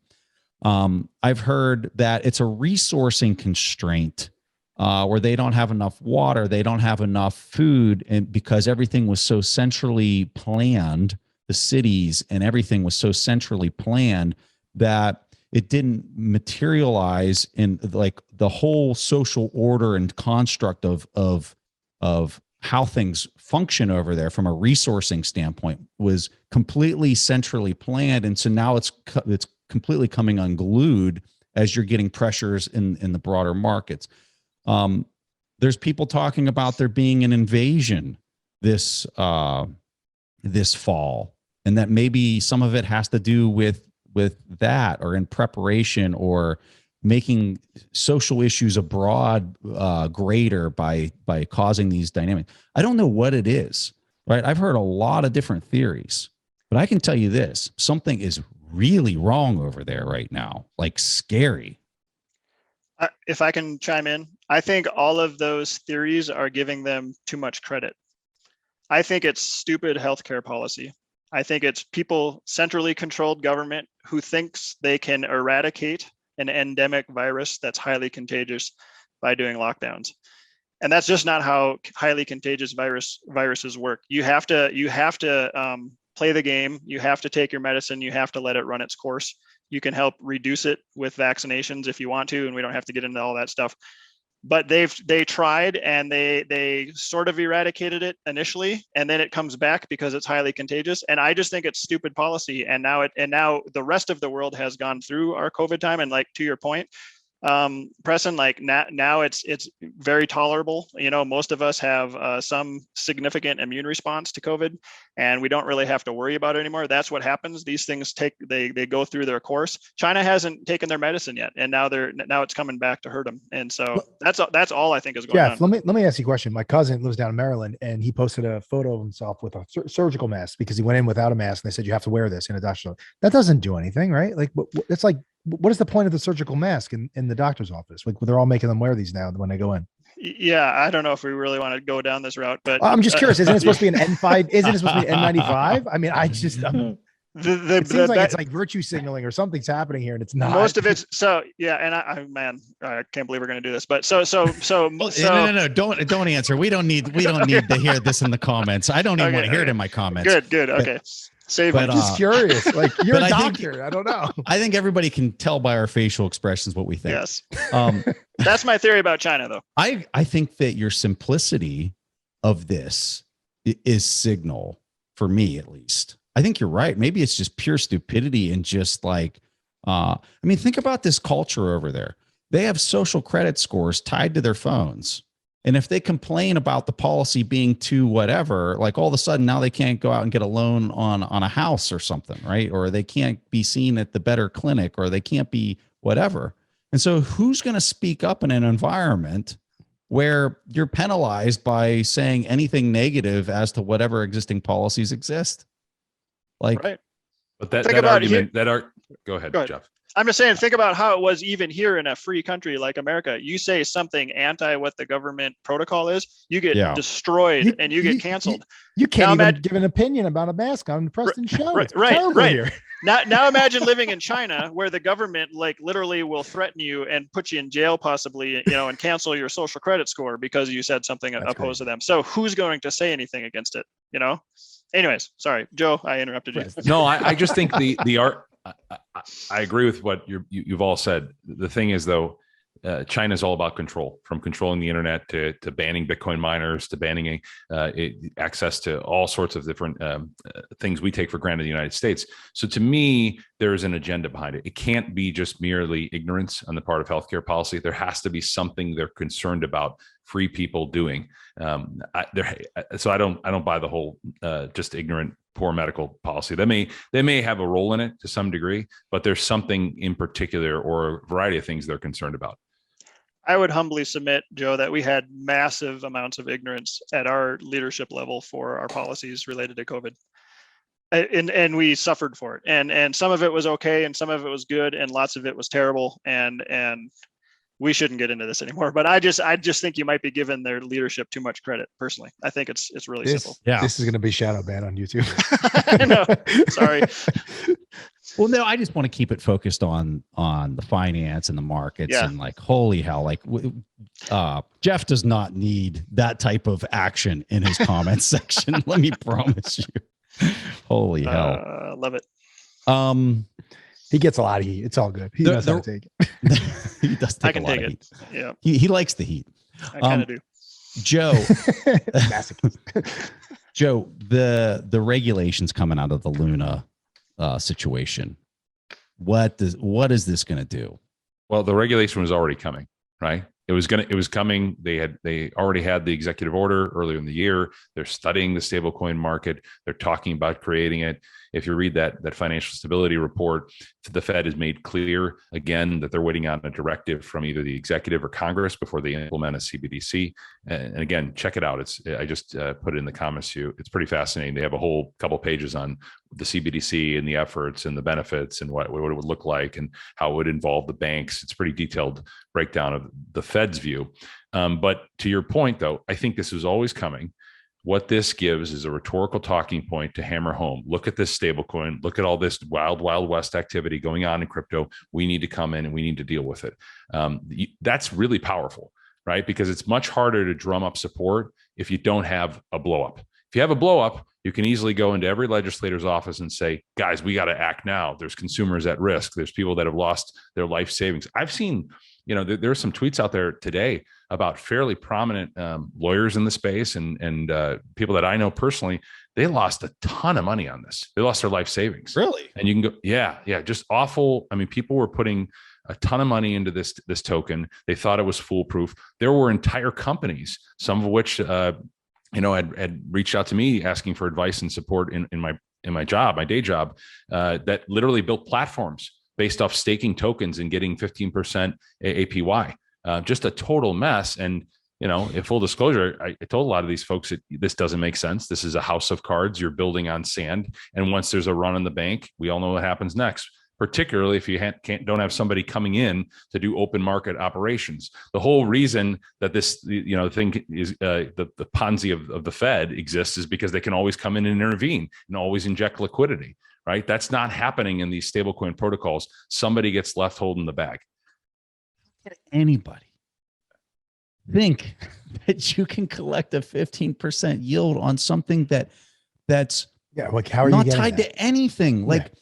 I've heard that it's a resourcing constraint where they don't have enough water, they don't have enough food, and because everything was so centrally planned, the cities and everything was so centrally planned that it didn't materialize in like the whole social order and construct of how things function over there from a resourcing standpoint was completely centrally planned, and so now it's completely coming unglued as you're getting pressures in the broader markets. There's people talking about there being an invasion this fall, and that maybe some of it has to do with that, or in preparation, or making social issues abroad greater by causing these dynamics. I don't know what it is, right? I've heard a lot of different theories, but I can tell you this: something is really wrong over there right now, like scary. If I can chime in, I think all of those theories are giving them too much credit. I think it's stupid healthcare policy. I think it's people centrally controlled government who thinks they can eradicate an endemic virus that's highly contagious by doing lockdowns. And that's just not how highly contagious viruses work. You have to play the game. You have to take your medicine. You have to let it run its course. You can help reduce it with vaccinations if you want to, and we don't have to get into all that stuff. But they tried, and they sort of eradicated it initially, and then it comes back because it's highly contagious. And I just think it's stupid policy. And now the rest of the world has gone through our COVID time, and like to your point, Preston, like now it's very tolerable. You know, most of us have some significant immune response to COVID, and we don't really have to worry about it anymore. That's what happens. These things they go through their course. China hasn't taken their medicine yet, and now it's coming back to hurt them. And so that's all I think is going on. Jeff, let me ask you a question. My cousin lives down in Maryland, and he posted a photo of himself with a surgical mask because he went in without a mask, and they said you have to wear this in a doctor. That doesn't do anything, right? Like, it's like, what is the point of the surgical mask in the doctor's office? Like, they're all making them wear these now when they go in. Yeah, I don't know if we really want to go down this route, but I'm just curious. Isn't it supposed to be an N5? Isn't it supposed to be an N95? I mean, it seems like it's like virtue signaling or something's happening here, and it's not. Most of it's so yeah. And I can't believe we're going to do this, but so no, don't answer. We don't need to hear this in the comments. I don't even want to hear it in my comments. Good. Okay. Save I'm just curious. Like, you're a doctor. I don't know. I think everybody can tell by our facial expressions what we think. Yes. That's my theory about China, though. I think that your simplicity of this is signal, for me at least. I think you're right. Maybe it's just pure stupidity and just like, I mean, think about this culture over there. They have social credit scores tied to their phones. And if they complain about the policy being too whatever, like all of a sudden now they can't go out and get a loan on a house or something, right? Or they can't be seen at the better clinic, or they can't be whatever. And so who's going to speak up in an environment where you're penalized by saying anything negative as to whatever existing policies exist? Like, Right. But that, Think that about argument, go ahead, Go ahead. Jeff. I'm just saying, think about how it was even here in a free country like America. You say something anti what the government protocol is, you get destroyed and you get canceled. You can't Now even give an opinion about a mask on the Preston show. right, It's terrible right. here. Now imagine living in China where the government like literally will threaten you and put you in jail possibly, and cancel your social credit score because you said something That's opposed to them. So who's going to say anything against it? Anyways, sorry, Joe, I interrupted you. No, I just think the art. I agree with what you've all said. The thing is, though, China is all about control, from controlling the internet to banning Bitcoin miners to banning access to all sorts of different things we take for granted in the United States. So to me, there's an agenda behind it. It can't be just merely ignorance on the part of healthcare policy. There has to be something they're concerned about free people doing. So I don't buy the whole just ignorant poor medical policy. They may have a role in it to some degree, but there's something in particular or a variety of things they're concerned about. I would humbly submit, Joe, that we had massive amounts of ignorance at our leadership level for our policies related to COVID. And we suffered for it. And some of it was okay, and some of it was good, and lots of it was terrible. And we shouldn't get into this anymore. But I just think you might be giving their leadership too much credit. Personally, I think it's really simple. Yeah, this is going to be shadow banned on YouTube. No, sorry. Well, no, I just want to keep it focused on the finance and the markets and like, holy hell, like Jeff does not need that type of action in his comments section. Let me promise you. Holy hell. Love it. He gets a lot of heat. It's all good. He knows how to take it. He does take I can a lot take of it. heat. Yeah. He likes the heat. I kind of do. Joe, Masochist. Joe, the regulations coming out of the Luna situation. What is this going to do? Well, the regulation was already coming, right? It was coming. They already had the executive order earlier in the year. They're studying the stablecoin market. They're talking about creating it. If you read that financial stability report, the Fed has made clear again that they're waiting on a directive from either the executive or Congress before they implement a CBDC. And again, check it out. I just put it in the comments. It's pretty fascinating. They have a whole couple pages on the CBDC and the efforts and the benefits and what it would look like and how it would involve the banks. It's a pretty detailed breakdown of the Fed's view. But to your point, though, I think this was always coming. What this gives is a rhetorical talking point to hammer home. Look at this stablecoin. Look at all this wild, wild west activity going on in crypto. We need to come in and we need to deal with it. That's really powerful, right? Because it's much harder to drum up support if you don't have a blow up. If you have a blow up, you can easily go into every legislator's office and say, guys, we got to act now. There's consumers at risk. There's people that have lost their life savings. I've seen, there's some tweets out there today about fairly prominent lawyers in the space and people that I know personally. They lost a ton of money on this. They lost their life savings. Really? And you can go, yeah, just awful. I mean, people were putting a ton of money into this token. They thought it was foolproof. There were entire companies, some of which had reached out to me asking for advice and support in my job, my day job, that literally built platforms based off staking tokens and getting 15% APY. Just a total mess. And, in full disclosure, I told a lot of these folks that this doesn't make sense. This is a house of cards. You're building on sand. And once there's a run on the bank, we all know what happens next, particularly if you don't have somebody coming in to do open market operations. The whole reason that this, thing is the Ponzi of the Fed exists is because they can always come in and intervene and always inject liquidity, right? That's not happening in these stablecoin protocols. Somebody gets left holding the bag. Anybody think that you can collect a 15% yield on something that's like how are not you tied to anything? Like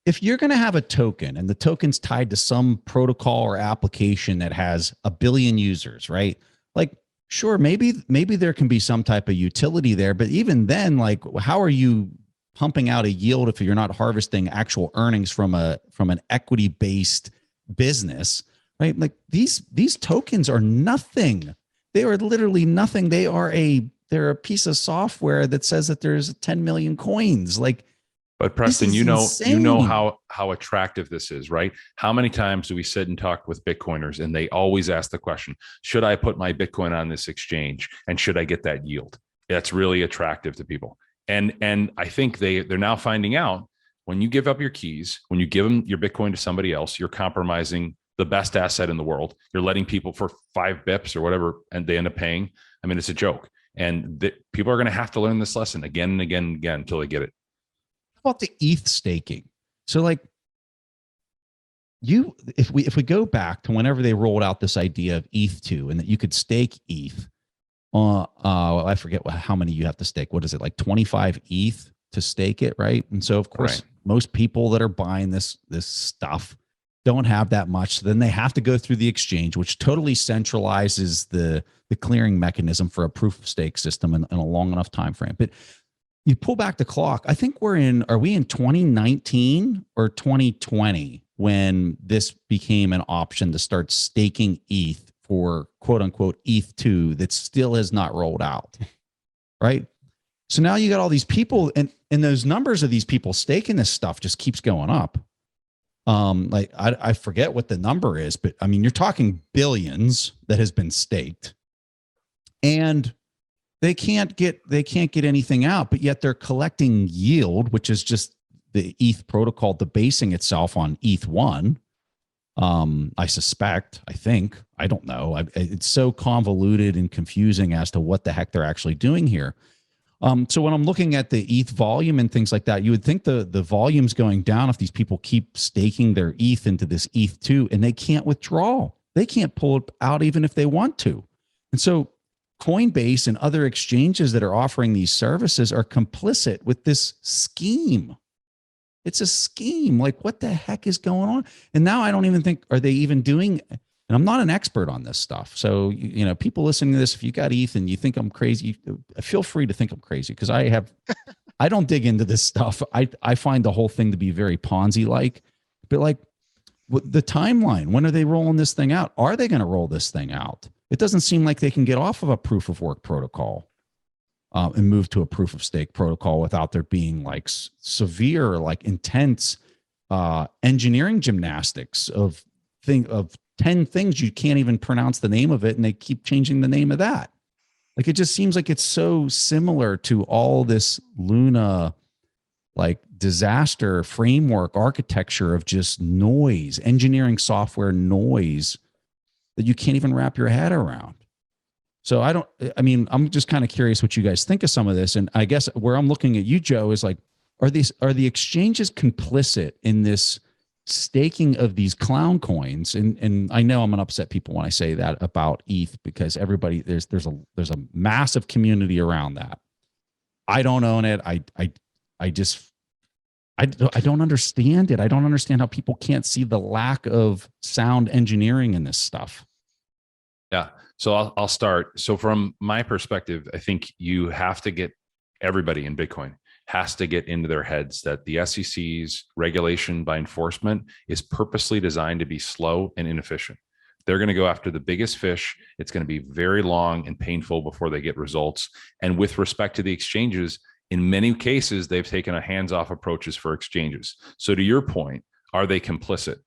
if you're going to have a token and the token's tied to some protocol or application that has 1 billion users, right? Like, sure, maybe there can be some type of utility there, but even then, like, how are you pumping out a yield if you're not harvesting actual earnings from an equity-based business? Right? Like these tokens are nothing. They are literally nothing. They're a piece of software that says that there's 10 million coins. Like But Preston, is you know insane. how attractive this is, right? How many times do we sit and talk with Bitcoiners and they always ask the question, should I put my Bitcoin on this exchange and should I get that yield? That's really attractive to people. And I think they're now finding out when you give up your keys, when you give them your Bitcoin to somebody else, you're compromising the best asset in the world. You're letting people for 5 bips or whatever, and they end up paying. I mean, it's a joke. And people are going to have to learn this lesson again and again and again until they get it. How about the ETH staking? So like if we go back to whenever they rolled out this idea of ETH2 and that you could stake ETH, I forget how many you have to stake. What is it, like 25 ETH to stake it, right? And so of course, most people that are buying this stuff don't have that much. So then they have to go through the exchange, which totally centralizes the clearing mechanism for a proof of stake system in a long enough time frame. But you pull back the clock, I think are we in 2019 or 2020 when this became an option to start staking ETH for quote unquote ETH2 that still has not rolled out, right? So now you got all these people and those numbers of these people staking this stuff just keeps going up. Like I forget what the number is, but I mean, you're talking billions that has been staked and they can't get anything out, but yet they're collecting yield, which is just the ETH protocol debasing itself on ETH1. I suspect, I don't know. It's so convoluted and confusing as to what the heck they're actually doing here. So when I'm looking at the ETH volume and things like that, you would think the volume's going down if these people keep staking their ETH into this ETH2 and they can't withdraw. They can't pull it out even if they want to. And so Coinbase and other exchanges that are offering these services are complicit with this scheme. It's a scheme. Like, what the heck is going on? And now I don't even think, are they even doing, and I'm not an expert on this stuff. So, you know, people listening to this, if you got ETH and you think I'm crazy, feel free to think I'm crazy because I don't dig into this stuff. I find the whole thing to be very Ponzi-like, but like the timeline, when are they rolling this thing out? Are they going to roll this thing out? It doesn't seem like they can get off of a proof of work protocol and move to a proof of stake protocol without there being like severe, like intense engineering gymnastics of 10 things you can't even pronounce the name of it, and they keep changing the name of that. Like, it just seems like it's so similar to all this Luna like disaster framework architecture of just noise, engineering software noise that you can't even wrap your head around. So I'm just kind of curious what you guys think of some of this. And I guess where I'm looking at you, Joe, is like, are the exchanges complicit in this staking of these clown coins? And I know I'm going to upset people when I say that about ETH because everybody, there's a massive community around that. I don't own it. I don't understand it. I don't understand how people can't see the lack of sound engineering in this stuff. Yeah. So I'll start. So from my perspective, I think you have to get everybody in Bitcoin has to get into their heads that the SEC's regulation by enforcement is purposely designed to be slow and inefficient. They're going to go after the biggest fish. It's going to be very long and painful before they get results. And with respect to the exchanges, in many cases, they've taken a hands-off approaches for exchanges. So to your point, are they complicit?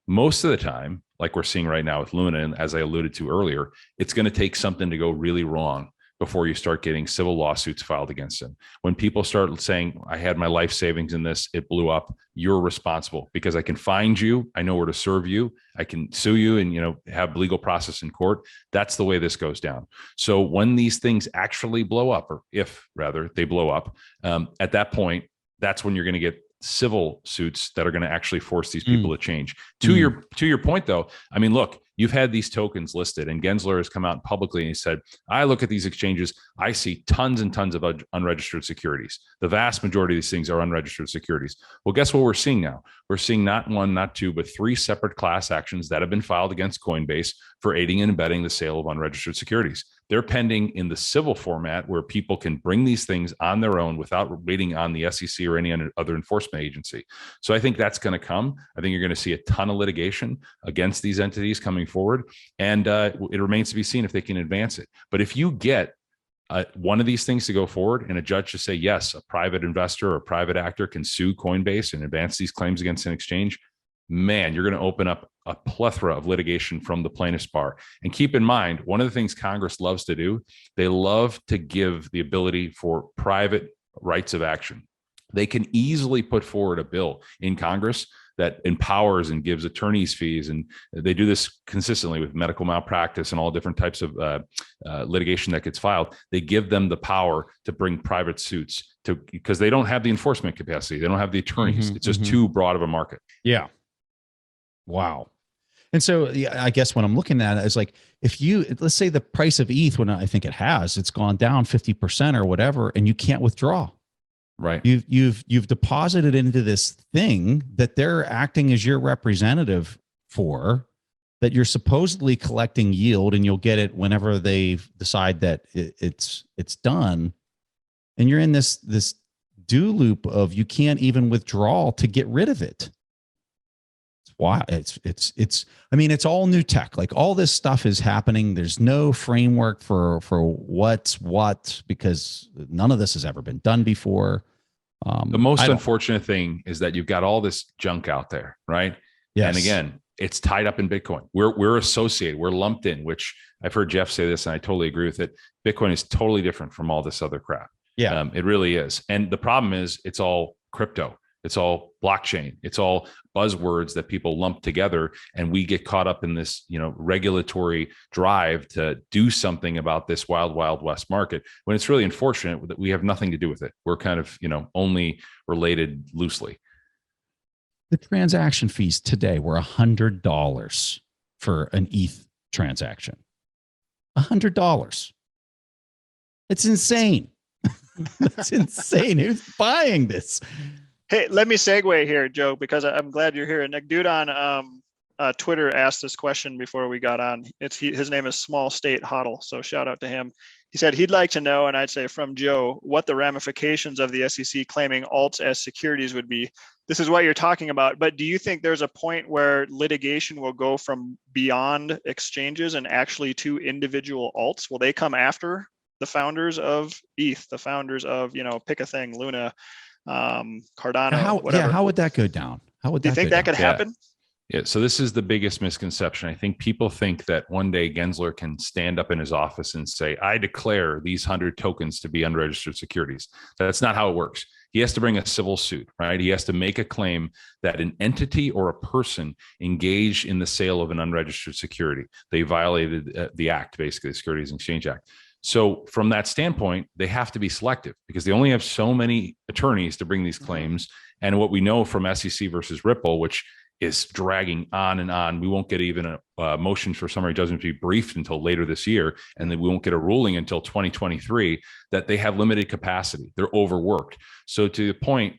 Most of the time, like we're seeing right now with Luna, and as I alluded to earlier, it's going to take something to go really wrong before you start getting civil lawsuits filed against them. When people start saying, I had my life savings in this, it blew up, you're responsible because I can find you. I know where to serve you. I can sue you and, have legal process in court. That's the way this goes down. So when these things actually blow up, or if rather they blow up, at that point, that's when you're going to get civil suits that are going to actually force these people to change. To your point, though, I mean, look, you've had these tokens listed, and Gensler has come out publicly and he said, I look at these exchanges, I see tons and tons of unregistered securities. The vast majority of these things are unregistered securities. Well, guess what we're seeing now? We're seeing not one, not two, but 3 separate class actions that have been filed against Coinbase for aiding and abetting the sale of unregistered securities. They're pending in the civil format where people can bring these things on their own without waiting on the SEC or any other enforcement agency. So I think that's going to come. I think you're going to see a ton of litigation against these entities coming forward. And it remains to be seen if they can advance it. But if you get one of these things to go forward and a judge to say, yes, a private investor or a private actor can sue Coinbase and advance these claims against an exchange, man, you're going to open up a plethora of litigation from the plaintiff's bar. And keep in mind, one of the things Congress loves to do, they love to give the ability for private rights of action. They can easily put forward a bill in Congress that empowers and gives attorneys fees. And they do this consistently with medical malpractice and all different types of litigation that gets filed. They give them the power to bring private suits because they don't have the enforcement capacity. They don't have the attorneys. It's just too broad of a market. Yeah. Wow. And so yeah, I guess what I'm looking at is like, let's say the price of ETH, when I think it's gone down 50% or whatever, and you can't withdraw. Right. You've deposited into this thing that they're acting as your representative for, that you're supposedly collecting yield, and you'll get it whenever they decide that it's done. And you're in this do loop of you can't even withdraw to get rid of it. It's why I mean, it's all new tech. Like all this stuff is happening. There's no framework for what's what, because none of this has ever been done before. The most unfortunate thing is that you've got all this junk out there, right? Yes. And again, it's tied up in Bitcoin. We're associated, we're lumped in, which I've heard Jeff say this, and I totally agree with it. Bitcoin is totally different from all this other crap. Yeah, it really is. And the problem is it's all crypto. It's all blockchain. It's all buzzwords that people lump together, and we get caught up in this, regulatory drive to do something about this wild, wild west market, when it's really unfortunate that we have nothing to do with it. We're kind of, only related loosely. The transaction fees today were $100 for an ETH transaction. $100. It's insane. That's insane. Who's buying this? Hey, let me segue here, Joe, because I'm glad you're here. Nick Dude on Twitter asked this question before we got on. His name is Small State Hodl, so shout out to him. He said he'd like to know, and I'd say from Joe, what the ramifications of the SEC claiming alts as securities would be. This is what you're talking about, but do you think there's a point where litigation will go from beyond exchanges and actually to individual alts? Will they come after the founders of ETH, the founders of, pick a thing, Luna, Cardano, whatever? How would that go down? How would do you think that could happen? Yeah. So this is the biggest misconception. I think people think that one day Gensler can stand up in his office and say, I declare these 100 tokens to be unregistered securities. That's not how it works. He has to bring a civil suit, right? He has to make a claim that an entity or a person engaged in the sale of an unregistered security. They violated the act, basically the Securities and Exchange Act. So from that standpoint, they have to be selective because they only have so many attorneys to bring these claims. And what we know from SEC versus Ripple, which is dragging on and on, we won't get even a motion for summary judgment to be briefed until later this year, and then we won't get a ruling until 2023, that they have limited capacity. They're overworked. So to the point,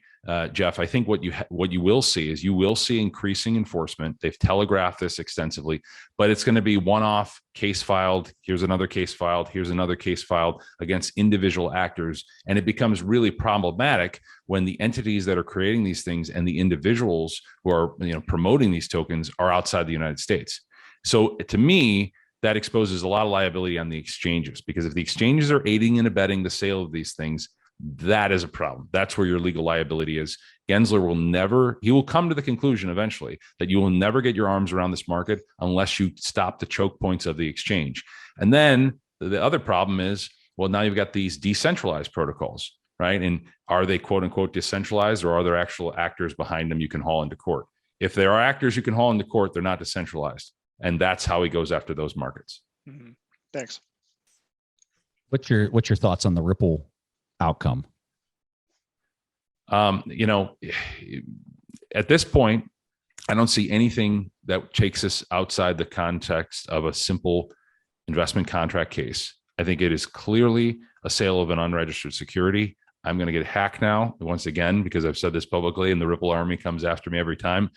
Jeff, I think what you will see is you will see increasing enforcement. They've telegraphed this extensively, but it's going to be one-off, case filed. Here's another case filed. Here's another case filed against individual actors, and it becomes really problematic when the entities that are creating these things and the individuals who are promoting these tokens are outside the United States. So to me, that exposes a lot of liability on the exchanges, because if the exchanges are aiding and abetting the sale of these things, that is a problem. That's where your legal liability is. Gensler will come to the conclusion eventually that you will never get your arms around this market unless you stop the choke points of the exchange. And then the other problem is, well, now you've got these decentralized protocols, right? And are they quote unquote decentralized, or are there actual actors behind them you can haul into court? If there are actors you can haul into court, they're not decentralized. And that's how he goes after those markets. Mm-hmm. Thanks. What's your thoughts on the Ripple outcome? At this point, I don't see anything that takes us outside the context of a simple investment contract case. I think it is clearly a sale of an unregistered security. I'm going to get hacked now once again, because I've said this publicly and the Ripple army comes after me every time.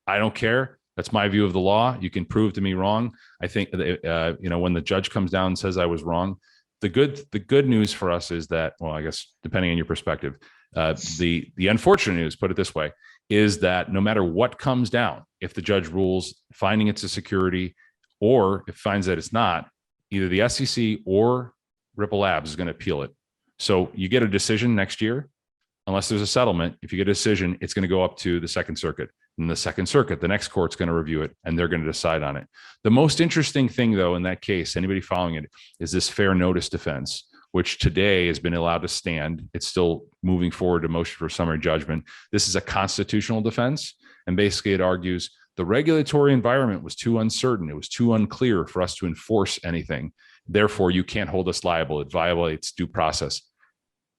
I don't care. That's my view of the law. You can prove to me wrong. I think, when the judge comes down and says I was wrong, the good news for us is that, well, I guess depending on your perspective, the unfortunate news, put it this way, is that no matter what comes down, if the judge rules finding it's a security, or if finds that it's not, either the SEC or Ripple Labs is going to appeal it. So you get a decision next year, unless there's a settlement. If you get a decision, it's going to go up to the Second Circuit. And the Second Circuit, the next court's going to review it, and they're going to decide on it. The most interesting thing, though, in that case, anybody following it, is this fair notice defense, which today has been allowed to stand. It's still moving forward to motion for summary judgment. This is a constitutional defense. And basically it argues the regulatory environment was too uncertain. It was too unclear for us to enforce anything. Therefore, you can't hold us liable. It violates due process.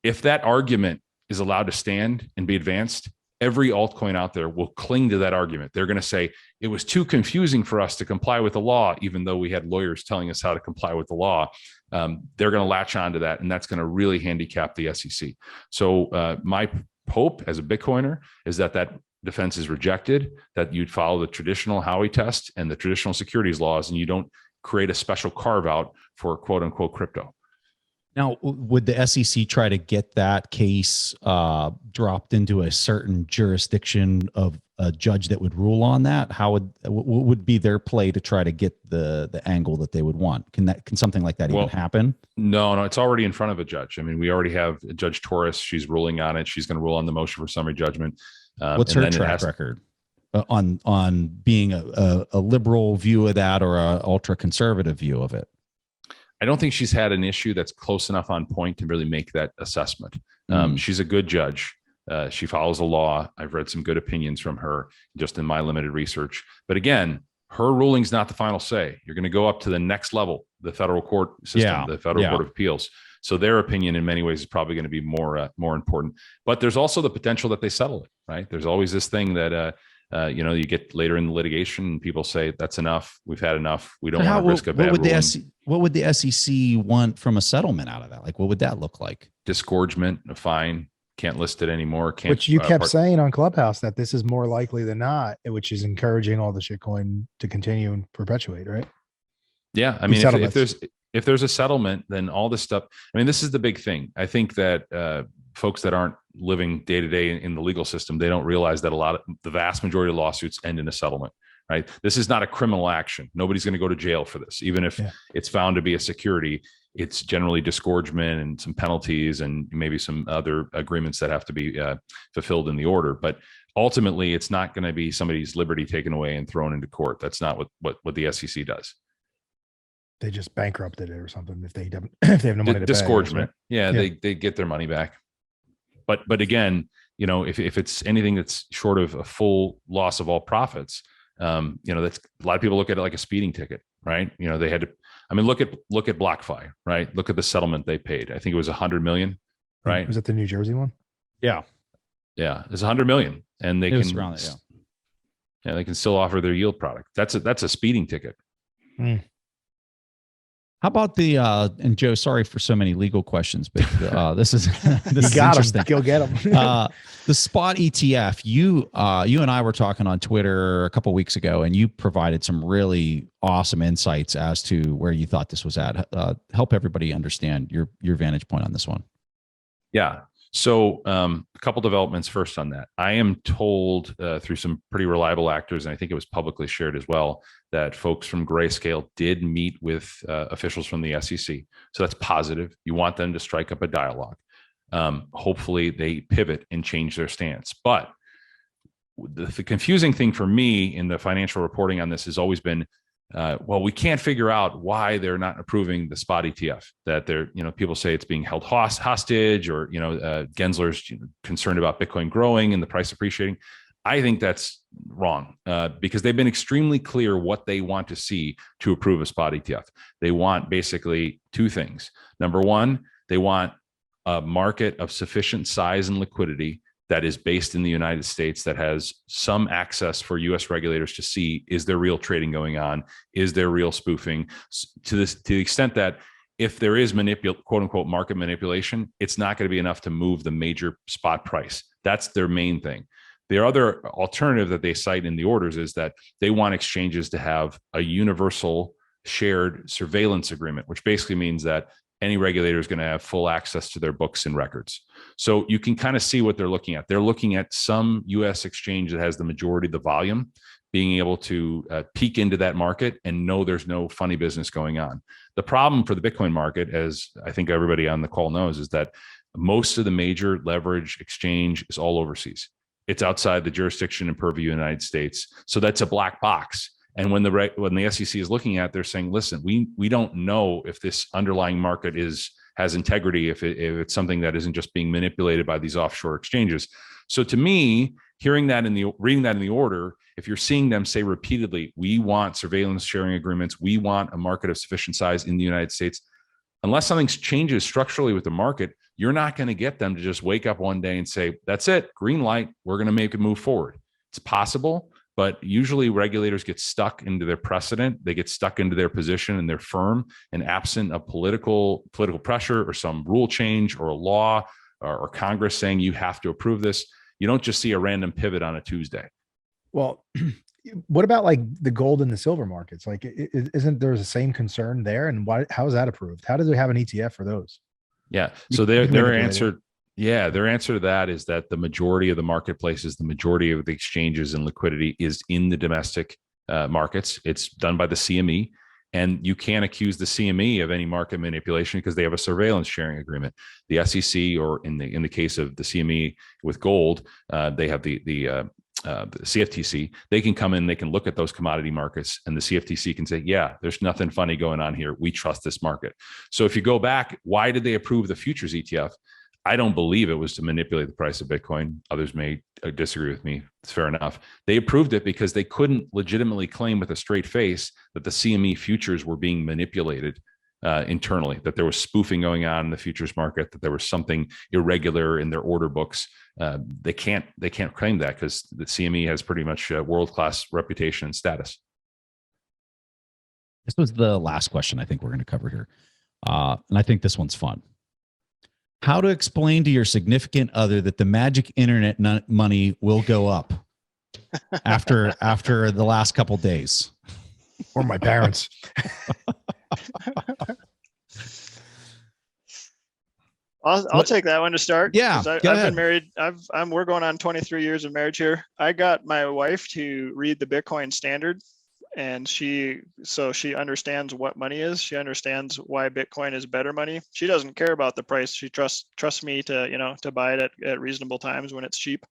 If that argument is allowed to stand and be advanced, every altcoin out there will cling to that argument. They're going to say it was too confusing for us to comply with the law, even though we had lawyers telling us how to comply with the law. They're going to latch onto that, and that's going to really handicap the SEC. So my hope as a Bitcoiner is that that defense is rejected, that you'd follow the traditional Howey test and the traditional securities laws, and you don't create a special carve out for quote unquote crypto. Now, would the SEC try to get that case dropped into a certain jurisdiction of a judge that would rule on that? What would be their play to try to get the angle that they would want? Can something like that even happen? No, it's already in front of a judge. I mean, we already have Judge Torres. She's ruling on it. She's going to rule on the motion for summary judgment. What's her track record on being a liberal view of that or a ultra conservative view of it? I don't think she's had an issue that's close enough on point to really make that assessment. She's a good judge. She follows the law. I've read some good opinions from her just in my limited research. But again, her ruling's not the final say. You're going to go up to the next level, the federal court system, the federal court of appeals. So their opinion in many ways is probably going to be more important. But there's also the potential that they settle it, right? There's always this thing that you get later in the litigation and people say that's enough. We've had enough. We don't want to risk a bad ruling. What would the SEC want from a settlement out of that? Like, what would that look like? Disgorgement, a fine, can't list it anymore. Which you kept saying on Clubhouse that this is more likely than not, which is encouraging all the shitcoin to continue and perpetuate, right? Yeah. I mean, if there's a settlement, then all this stuff, I mean, this is the big thing. I think that folks that aren't living day to day in the legal system, they don't realize that the vast majority of lawsuits end in a settlement, right? This is not a criminal action. Nobody's going to go to jail for this. Even if it's found to be a security, it's generally disgorgement and some penalties and maybe some other agreements that have to be fulfilled in the order. But ultimately, it's not going to be somebody's liberty taken away and thrown into court. That's not what the SEC does. They just bankrupted it or something if they have no money to disgorgement. pay. Yeah, they get their money back. But again, if it's anything that's short of a full loss of all profits, that's a lot of people look at it like a speeding ticket, right? They had to. I mean, look at BlockFi, right? Look at the settlement they paid. I think it was $100 million, right? Was that the New Jersey one? Yeah, it's $100 million, and they they can still offer their yield product. That's a speeding ticket. How about and Joe, sorry for so many legal questions, but this is interesting. Go get them. The Spot ETF, you and I were talking on Twitter a couple of weeks ago, and you provided some really awesome insights as to where you thought this was at. Help everybody understand your vantage point on this one. Yeah. So a couple developments first on that. I am told through some pretty reliable actors, and I think it was publicly shared as well, that folks from Grayscale did meet with officials from the SEC. So that's positive. You want them to strike up a dialogue. Hopefully they pivot and change their stance. But the confusing thing for me in the financial reporting on this has always been, we can't figure out why they're not approving the Spot ETF. That people say it's being held hostage, or Gensler's concerned about Bitcoin growing and the price appreciating. I think that's wrong because they've been extremely clear what they want to see to approve a Spot ETF. They want basically two things. Number one, they want a market of sufficient size and liquidity that is based in the United States, that has some access for US regulators to see, is there real trading going on? Is there real spoofing? To the extent that if there is quote unquote market manipulation, it's not going to be enough to move the major spot price. That's their main thing. The other alternative that they cite in the orders is that they want exchanges to have a universal shared surveillance agreement, which basically means that any regulator is going to have full access to their books and records. So you can kind of see what they're looking at. They're looking at some US exchange that has the majority of the volume, being able to peek into that market and know there's no funny business going on. The problem for the Bitcoin market, as I think everybody on the call knows, is that most of the major leverage exchange is all overseas. It's outside the jurisdiction and purview of the United States. So that's a black box. And when the SEC is looking at, they're saying, listen, we don't know if this underlying market has integrity, if it's something that isn't just being manipulated by these offshore exchanges. So to me, reading that in the order, if you're seeing them say repeatedly, we want surveillance sharing agreements, we want a market of sufficient size in the United States, unless something changes structurally with the market, you're not going to get them to just wake up one day and say, that's it, green light, we're going to make it move forward. It's possible, but usually regulators get stuck into their precedent. They get stuck into their position and their firm, and absent of political pressure or some rule change or a law or Congress saying you have to approve this, you don't just see a random pivot on a Tuesday. Well, what about like the gold and the silver markets? Like, isn't there the same concern there? And how is that approved? How do they have an ETF for those? Yeah. So their answer to that is that the majority of the marketplaces, the majority of the exchanges and liquidity is in the domestic markets. It's done by the CME, and you can't accuse the CME of any market manipulation because they have a surveillance sharing agreement. The SEC, or in the case of the CME with gold, they have the CFTC. They can come in, they can look at those commodity markets, and the CFTC can say, yeah, there's nothing funny going on here. We trust this market. So if you go back, why did they approve the futures ETF? I don't believe it was to manipulate the price of Bitcoin. Others may disagree with me. It's fair enough. They approved it because they couldn't legitimately claim with a straight face that the CME futures were being manipulated internally, that there was spoofing going on in the futures market, that there was something irregular in their order books. They can't claim that because the CME has pretty much a world-class reputation and status. This was the last question I think we're going to cover here. And I think this one's fun. How to explain to your significant other that the magic internet money will go up after the last couple days? Or my parents. I'll take that one to start. Yeah, I've been married. We're going on 23 years of marriage here. I got my wife to read the Bitcoin Standard, and she understands what money is. She understands why Bitcoin is better money. She doesn't care about the price. She trusts me to buy it at reasonable times when it's cheap.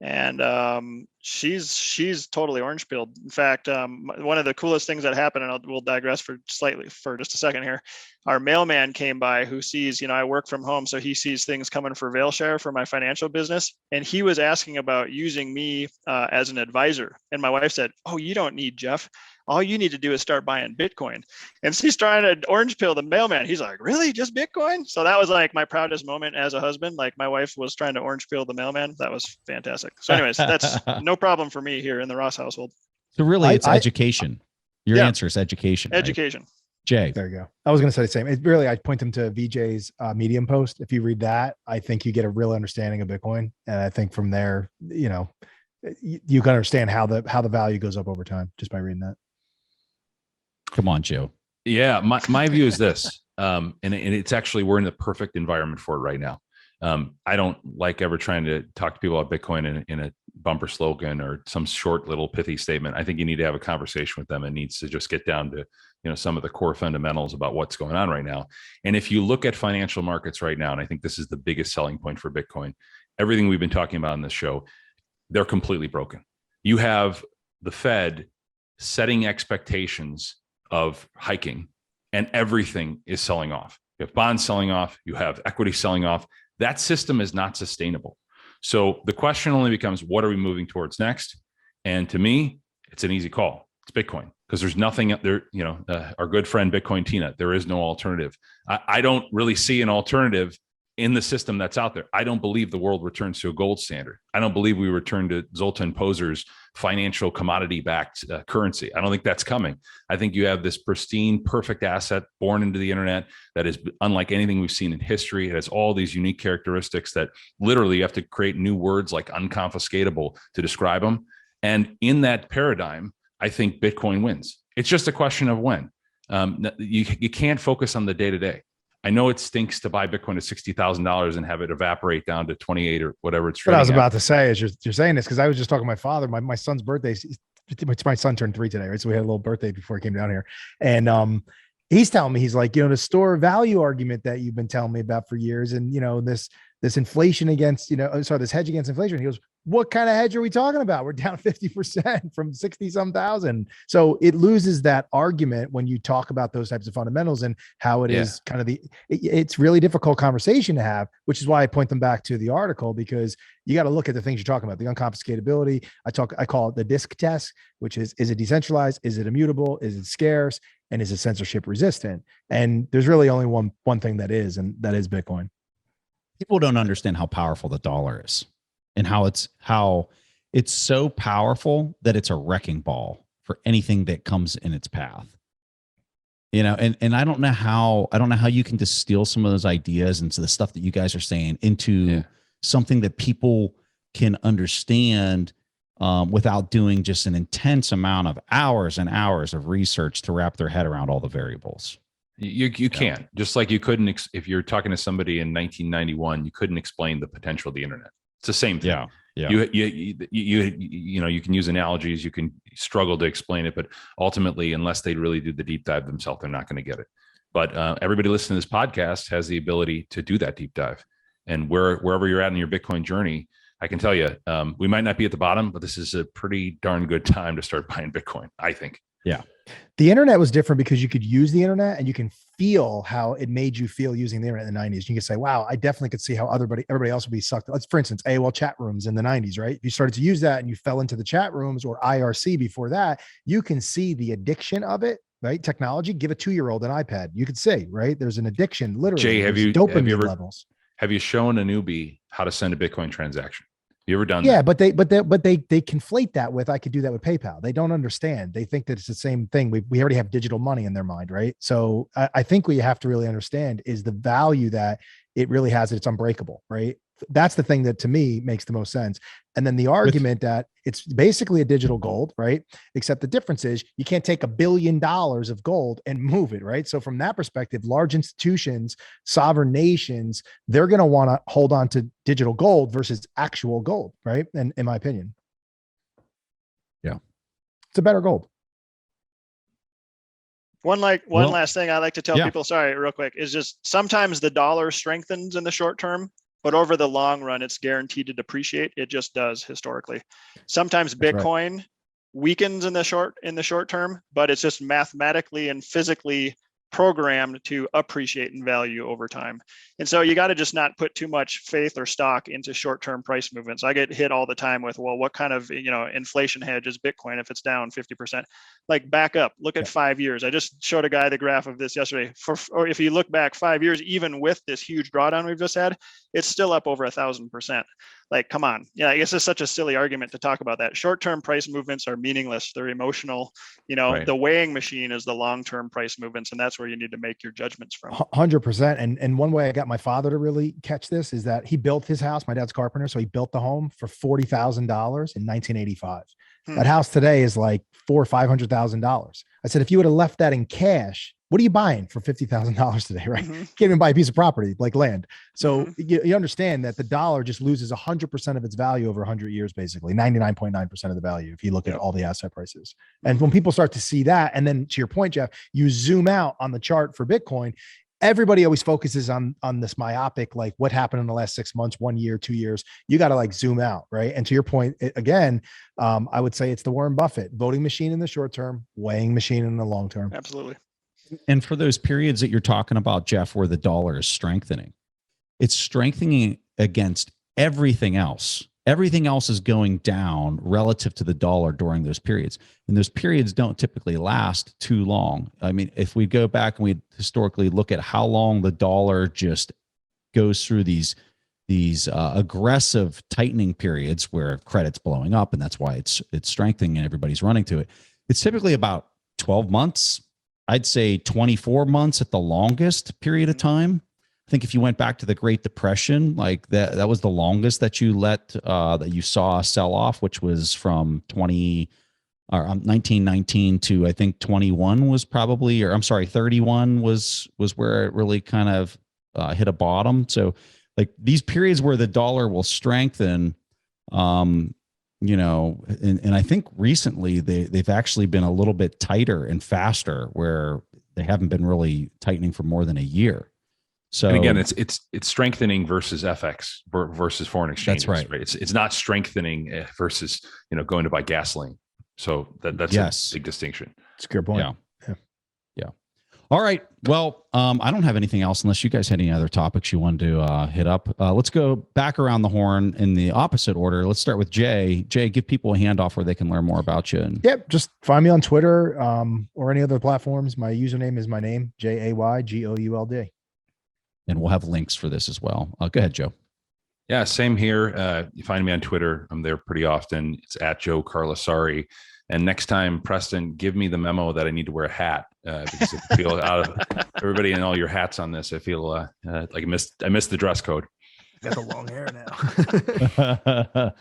And she's totally orange pilled. In fact, one of the coolest things that happened, and we'll digress for just a second here. Our mailman came by who sees, I work from home, so he sees things coming for Vailshire for my financial business. And he was asking about using me as an advisor. And my wife said, "Oh, you don't need Jeff. All you need to do is start buying Bitcoin." And she's trying to orange pill the mailman. He's like, "Really? Just Bitcoin?" So that was like my proudest moment as a husband. Like, my wife was trying to orange pill the mailman. That was fantastic. So anyways, that's no problem for me here in the Ross household. So really, it's education. Your answer is education. Education. Right? Jay. There you go. I was going to say the same. It really, I'd point them to VJ's Medium post. If you read that, I think you get a real understanding of Bitcoin. And I think from there, you can understand how the value goes up over time just by reading that. Come on, Joe. Yeah, my view is this, and it's actually, we're in the perfect environment for it right now. I don't like ever trying to talk to people about Bitcoin in a bumper slogan or some short little pithy statement. I think you need to have a conversation with them. It needs to just get down to some of the core fundamentals about what's going on right now. And if you look at financial markets right now, and I think this is the biggest selling point for Bitcoin, everything we've been talking about in this show, they're completely broken. You have the Fed setting expectations of hiking, and everything is selling off. You have bonds selling off, you have equity selling off. That system is not sustainable. So the question only becomes, what are we moving towards next? And to me, it's an easy call. It's Bitcoin, because there's nothing there. Our good friend Bitcoin Tina, there is no alternative. I don't really see an alternative in the system that's out there. I don't believe the world returns to a gold standard. I don't believe we return to Zoltan Pozer's financial commodity-backed currency. I don't think that's coming. I think you have this pristine, perfect asset born into the internet that is unlike anything we've seen in history. It has all these unique characteristics that literally you have to create new words like unconfiscatable to describe them. And in that paradigm, I think Bitcoin wins. It's just a question of when. You can't focus on the day-to-day. I know it stinks to buy Bitcoin at $60,000 and have it evaporate down to 28 or whatever it's. What I was about to say is you're saying this because I was just talking to my father. My son's birthday my son turned 3 today, right? So we had a little birthday before he came down here. And he's telling me, he's like, the store value argument that you've been telling me about for years, and this inflation against, this hedge against inflation. He goes, what kind of hedge are we talking about? We're down 50% from 60 some thousand. So it loses that argument when you talk about those types of fundamentals and how it is kind of it's really difficult conversation to have, which is why I point them back to the article, because you got to look at the things you're talking about, the unconfiscatability. I call it the DISC test, which is it decentralized? Is it immutable? Is it scarce? And is it censorship resistant? And there's really only one thing that is, and that is Bitcoin. People don't understand how powerful the dollar is, and how it's so powerful that it's a wrecking ball for anything that comes in its path. And I don't know how you can distill some of those ideas into the stuff that you guys are saying into something that people can understand without doing just an intense amount of hours and hours of research to wrap their head around all the variables. You can't, just like you couldn't, if you're talking to somebody in 1991, you couldn't explain the potential of the internet. It's the same thing. Yeah. You can use analogies, you can struggle to explain it, but ultimately, unless they really do the deep dive themselves, they're not going to get it. But everybody listening to this podcast has the ability to do that deep dive. And wherever you're at in your Bitcoin journey, I can tell you, we might not be at the bottom, but this is a pretty darn good time to start buying Bitcoin, I think. Yeah. The internet was different because you could use the internet and you can feel how it made you feel using the internet in the 90s. You can say, wow, I definitely could see how everybody else would be sucked. Let's, for instance, AOL chat rooms in the 90s, right? If you started to use that and you fell into the chat rooms, or IRC before that, you can see the addiction of it, right? Technology, give a 2-year-old an iPad. You could say, right? There's an addiction, literally. Jay, have you levels. Have you shown a newbie how to send a Bitcoin transaction? You ever done that? But they conflate that with, I could do that with PayPal. They don't understand. They think that it's the same thing. We already have digital money in their mind, right? So I think what you have to really understand is the value that it really has. It's unbreakable, right? That's the thing that to me makes the most sense. And then the argument that it's basically a digital gold, right? Except the difference is you can't take $1 billion of gold and move it, right? So from that perspective, large institutions, sovereign nations, they're going to want to hold on to digital gold versus actual gold, right? And in my opinion, it's a better gold. One last thing I like to tell people, sorry, real quick, is just sometimes the dollar strengthens in the short term, but over the long run, it's guaranteed to depreciate. It just does historically. Sometimes Bitcoin weakens in the short term, but it's just mathematically and physically programmed to appreciate in value over time. And so you got to just not put too much faith or stock into short-term price movements. I get hit all the time with, well, what kind of inflation hedge is Bitcoin if it's down 50%? Like, back up, look at 5 years. I just showed a guy the graph of this yesterday. Or if you look back 5 years, even with this huge drawdown we've just had, it's still up over 1,000%. Like, come on. Yeah, I guess it's such a silly argument to talk about that. Short-term price movements are meaningless. They're emotional. The weighing machine is the long-term price movements, and that's where you need to make your judgments from. 100%. And one way I got my father to really catch this is that he built his house. My dad's carpenter, so he built the home for $40,000 in 1985. That house today is like $400,000 or $500,000. I said, if you would have left that in cash, what are you buying for $50,000 today, right? You can't even buy a piece of property like land. So you understand that the dollar just loses 100% of its value over 100 years, basically 99.9% of the value if you look at all the asset prices. And when people start to see that, and then to your point, Jeff, you zoom out on the chart for Bitcoin, everybody always focuses on this myopic, like what happened in the last 6 months, 1 year, 2 years. You got to like zoom out, right? And to your point, again, I would say it's the Warren Buffett voting machine in the short term, weighing machine in the long term. Absolutely. And for those periods that you're talking about, Jeff, where the dollar is strengthening, it's strengthening against everything else. Everything else is going down relative to the dollar during those periods. And those periods don't typically last too long. I mean, if we go back and we historically look at how long the dollar just goes through these aggressive tightening periods where credit's blowing up, and that's why it's strengthening and everybody's running to it. It's typically about 12 months. I'd say 24 months at the longest period of time. I think if you went back to the Great Depression, like that was the longest that you saw a sell off, which was from 1919 to I think 21 was probably, or I'm sorry, 31 was where it really kind of hit a bottom. So like these periods where the dollar will strengthen, and I think recently they've actually been a little bit tighter and faster, where they haven't been really tightening for more than a year. So, and again, it's strengthening versus FX versus foreign exchange. That's right. It's not strengthening versus going to buy gasoline. So that's a big distinction. It's a good point. Yeah. All right. Well, I don't have anything else unless you guys had any other topics you wanted to hit up. Let's go back around the horn in the opposite order. Let's start with Jay. Jay, give people a handoff where they can learn more about you. Yep. Just find me on Twitter or any other platforms. My username is my name, JayGould. And we'll have links for this as well. Go ahead, Joe. Yeah, same here. You find me on Twitter. I'm there pretty often. It's at Joe Carlasare. And next time, Preston, give me the memo that I need to wear a hat because I feel out of everybody and all your hats on this. I feel like I missed the dress code. Got the long hair now.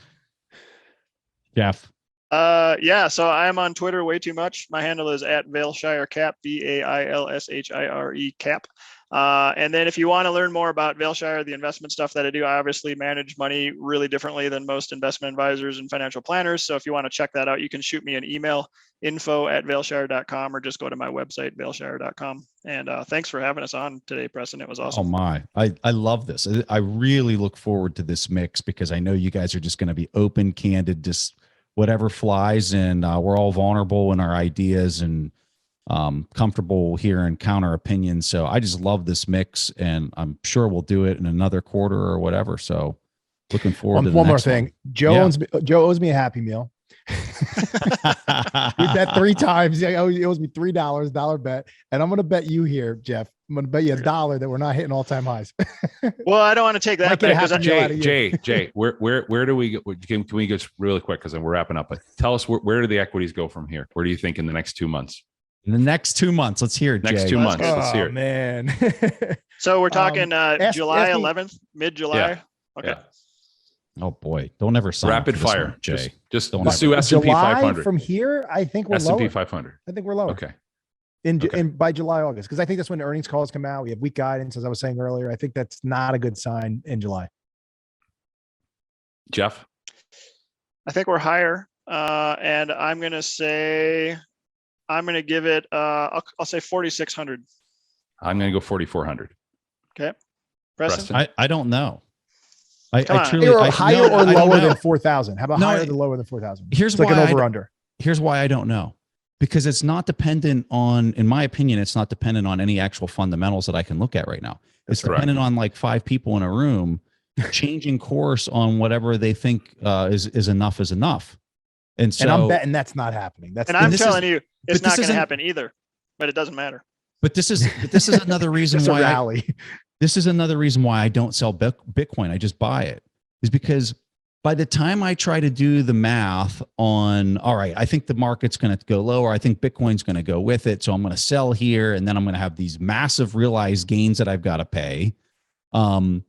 Jeff. Yeah, so I'm on Twitter way too much. My handle is at Vailshire Cap, VAILSHIRE Cap. And then if you want to learn more about Vailshire, the investment stuff that I do, I obviously manage money really differently than most investment advisors and financial planners. So if you want to check that out, you can shoot me an email, info@vailshire.com, or just go to my website, vailshire.com. And thanks for having us on today, Preston. It was awesome. Oh my, I love this. I really look forward to this mix because I know you guys are just going to be open, candid, just whatever flies. And we're all vulnerable in our ideas and comfortable hearing counter opinions. So I just love this mix, and I'm sure we'll do it in another quarter or whatever. So looking forward to the one more next thing. Joe owes me a Happy Meal. We bet 3 times. He owes me $3, dollar bet. And I'm going to bet you here, Jeff. I'm going to bet you $1 that we're not hitting all-time highs. Well, I don't want to take that back. Jay, where do we go? Can we go really quick because then we're wrapping up? But tell us where do the equities go from here? Where do you think in the next 2 months? In the next 2 months, let's hear it. Next Jay. 2 months, let's hear it. Man. So we're talking July ask me- 11th, mid-July. Yeah. Okay. Yeah. Oh boy, don't ever sign Rapid up for this fire, one, Jay. Just Don't let's do S&P July 500. from here, I think we're S&P lower. 500. I think we're lower. Okay. In by July, August, because I think that's when the earnings calls come out. We have weak guidance, as I was saying earlier. I think that's not a good sign in July. Jeff? I think we're higher. And I'm going to give it, I'll say 4,600. I'm going to go 4,400. Okay. Preston? I don't know. I Come on. truly Higher or I don't lower know. than 4,000? How about No, higher than lower than 4,000? Here's It's like why an I over under. Here's why I don't know. Because it's not dependent on, in my opinion, it's not dependent on any actual fundamentals that I can look at right now. It's That's dependent on like 5 people in a room changing course on whatever they think is enough is enough. And so, And I'm betting that's not happening. That's And I'm this telling you, it's but this not going to isn't- happen either, but it doesn't matter. but this is another reason just a why rally. this is another reason why I don't sell Bitcoin. I just buy it, is because by the time I try to do the math on, all right, I think the market's going to go lower. I think Bitcoin's going to go with it. So I'm going to sell here, and then I'm going to have these massive realized gains that I've got to pay. And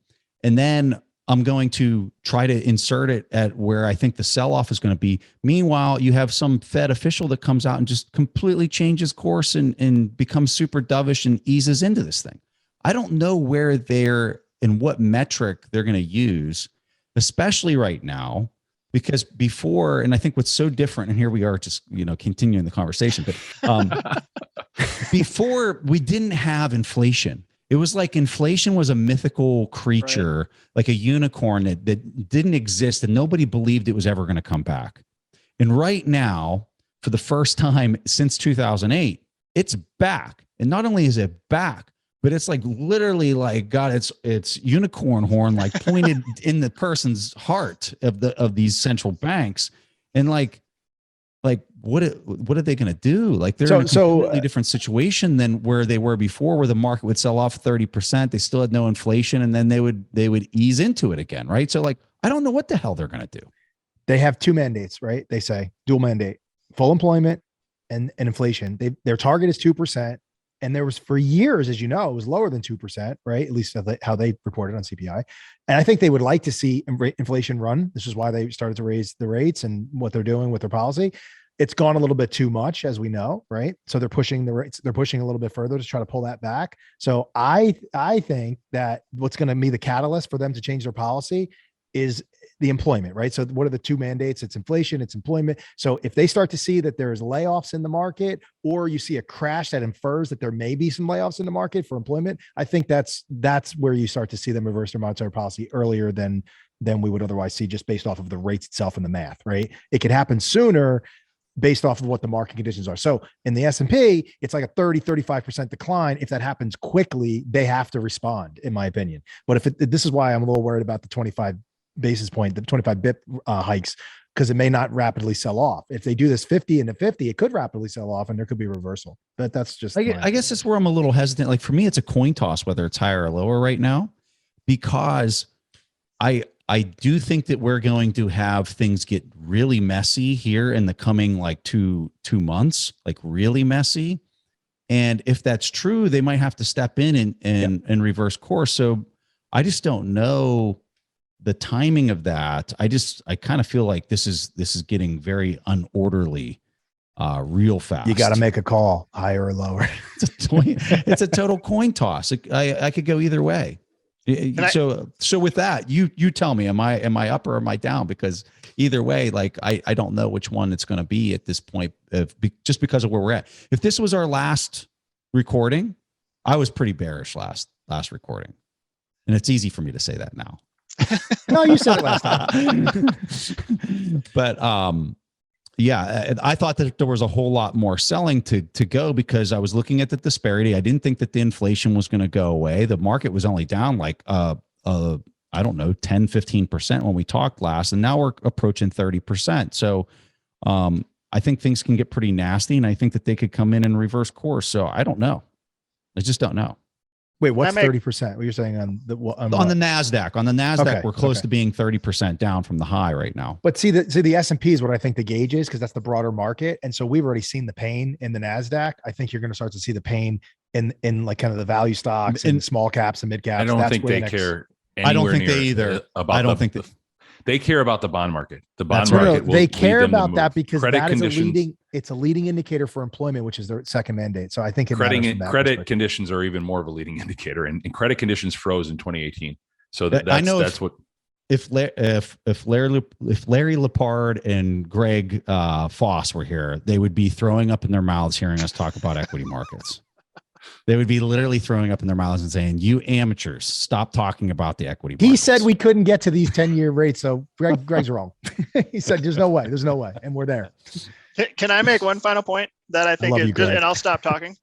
then I'm going to try to insert it at where I think the sell-off is going to be. Meanwhile, you have some Fed official that comes out and just completely changes course and becomes super dovish and eases into this thing. I don't know where they're and what metric they're going to use, especially right now, because before, and I think what's so different, and here we are just, continuing the conversation, but before we didn't have inflation. It was like inflation was a mythical creature, like a unicorn that didn't exist and nobody believed it was ever going to come back. And right now, for the first time since 2008, it's back. And not only is it back, but it's like literally like got its unicorn horn like pointed in the person's heart of these central banks. And like what are they going to do? Like they're in a completely different situation than where they were before, where the market would sell off 30%. They still had no inflation, and then they would ease into it again, right? So like I don't know what the hell they're going to do. They have 2 mandates, right? They say dual mandate, full employment and inflation. Their target is 2%. And there was for years, as you know, it was lower than 2%, right? At least how they reported on CPI. And I think they would like to see inflation run. This is why they started to raise the rates and what they're doing with their policy. It's gone a little bit too much, as we know, right? So they're pushing the rates. They're pushing a little bit further to try to pull that back. So I think that what's going to be the catalyst for them to change their policy is the employment, right? So what are the two mandates? It's inflation, it's employment. So if they start to see that there's layoffs in the market, or you see a crash that infers that there may be some layoffs in the market for employment, I think that's where you start to see them reverse their monetary policy earlier than we would otherwise see, just based off of the rates itself and the math, right? It could happen sooner based off of what the market conditions are. So in the S&P, it's like a 35% decline. If that happens quickly, they have to respond, in my opinion. But this is why I'm a little worried about the 25 basis point, the 25 bip hikes, because it may not rapidly sell off. If they do this 50 into 50, it could rapidly sell off and there could be a reversal. But that's just, I guess that's where I'm a little hesitant. Like for me, it's a coin toss, whether it's higher or lower right now, because I do think that we're going to have things get really messy here in the coming like two months, like really messy. And if that's true, they might have to step in and reverse course. So I just don't know the timing of that. I kind of feel like this is getting very unorderly, real fast. You got to make a call, higher or lower. It's a total coin toss. I could go either way. So with that, you tell me, am I up or am I down? Because either way, like I don't know which one it's going to be at this point, just because of where we're at. If this was our last recording, I was pretty bearish last recording, and it's easy for me to say that now. No, you said it last time. But yeah, I thought that there was a whole lot more selling to go, because I was looking at the disparity. I didn't think that the inflation was going to go away. The market was only down like I don't know, 10, 15% when we talked last, and now we're approaching 30%. So I think things can get pretty nasty, and I think that they could come in and reverse course. So I don't know. I just don't know. Wait, what's 30%? What you're saying on the NASDAQ? On the NASDAQ, okay, we're close to being 30% down from the high right now. But see the S&P is what I think the gauge is, because that's the broader market. And so we've already seen the pain in the NASDAQ. I think you're going to start to see the pain in like kind of the value stocks and small caps and mid caps. I don't think they care. I don't think they either. I don't think they care about the bond market. The bond market. market. They care about that because credit that conditions, it's a leading indicator for employment, which is their second mandate. So I think credit conditions are even more of a leading indicator, and credit conditions froze in 2018. So that's what. If Larry Lepard and Greg Foss were here, they would be throwing up in their mouths hearing us talk about equity markets. They would be literally throwing up in their mouths and saying, "You amateurs, stop talking about the equity markets." He said we couldn't get to these 10-year rates, so Greg's wrong. He said there's no way, and we're there. Can I make one final point that I think and I'll stop talking.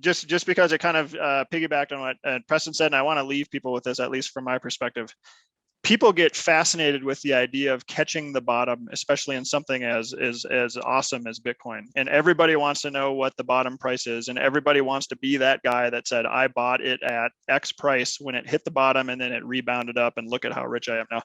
Just because it kind of piggybacked on what Preston said, and I want to leave people with this, at least from my perspective. People get fascinated with the idea of catching the bottom, especially in something as awesome as Bitcoin. And everybody wants to know what the bottom price is. And everybody wants to be that guy that said, I bought it at X price when it hit the bottom and then it rebounded up, and look at how rich I am now.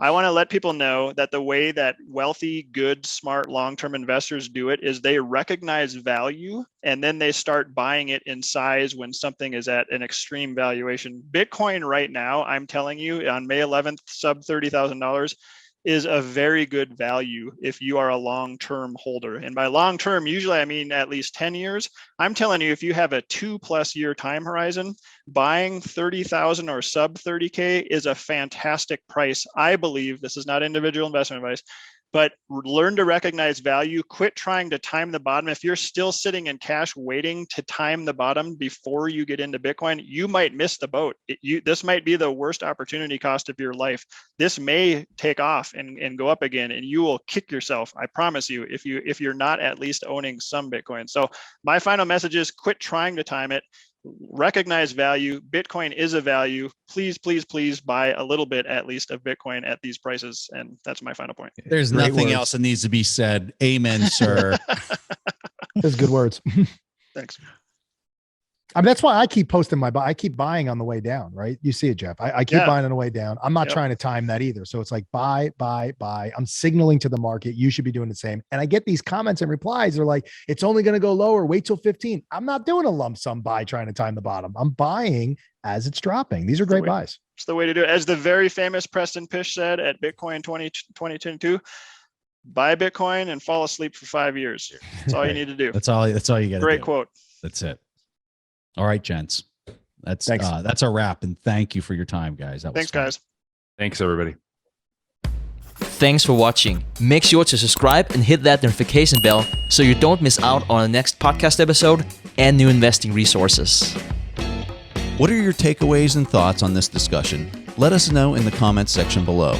I want to let people know that the way that wealthy, good, smart, long-term investors do it is they recognize value and then they start buying it in size when something is at an extreme valuation. Bitcoin right now, I'm telling you, on May 11th, sub $30,000 is a very good value if you are a long-term holder. And by long-term, usually I mean at least 10 years. I'm telling you, if you have a 2+ year time horizon, buying 30,000 or sub 30K is a fantastic price. I believe, this is not individual investment advice, but learn to recognize value. Quit trying to time the bottom. If you're still sitting in cash waiting to time the bottom before you get into Bitcoin, you might miss the boat. This might be the worst opportunity cost of your life. This may take off and go up again, and you will kick yourself. I promise you, if you're not at least owning some Bitcoin. So my final message is quit trying to time it. Recognize value. Bitcoin is a value. Please, please, please buy a little bit at least of Bitcoin at these prices. And that's my final point. There's nothing else that needs to be said. Amen, sir. Those good words. Thanks. I mean, that's why I keep posting I keep buying on the way down, right? You see it, Jeff. I keep buying on the way down. I'm not trying to time that either. So it's like buy. I'm signaling to the market, you should be doing the same. And I get these comments and replies. They're like, it's only going to go lower. Wait till 15. I'm not doing a lump sum buy trying to time the bottom. I'm buying as it's dropping. These are great buys. It's the way to do it. As the very famous Preston Pysh said at Bitcoin 2022, buy Bitcoin and fall asleep for 5 years. That's all you need to do. That's all you got to do. Great quote. That's it. All right, gents. That's a wrap. And thank you for your time, guys. Thanks, guys. Thanks, everybody. Thanks for watching. Make sure to subscribe and hit that notification bell so you don't miss out on the next podcast episode and new investing resources. What are your takeaways and thoughts on this discussion? Let us know in the comments section below.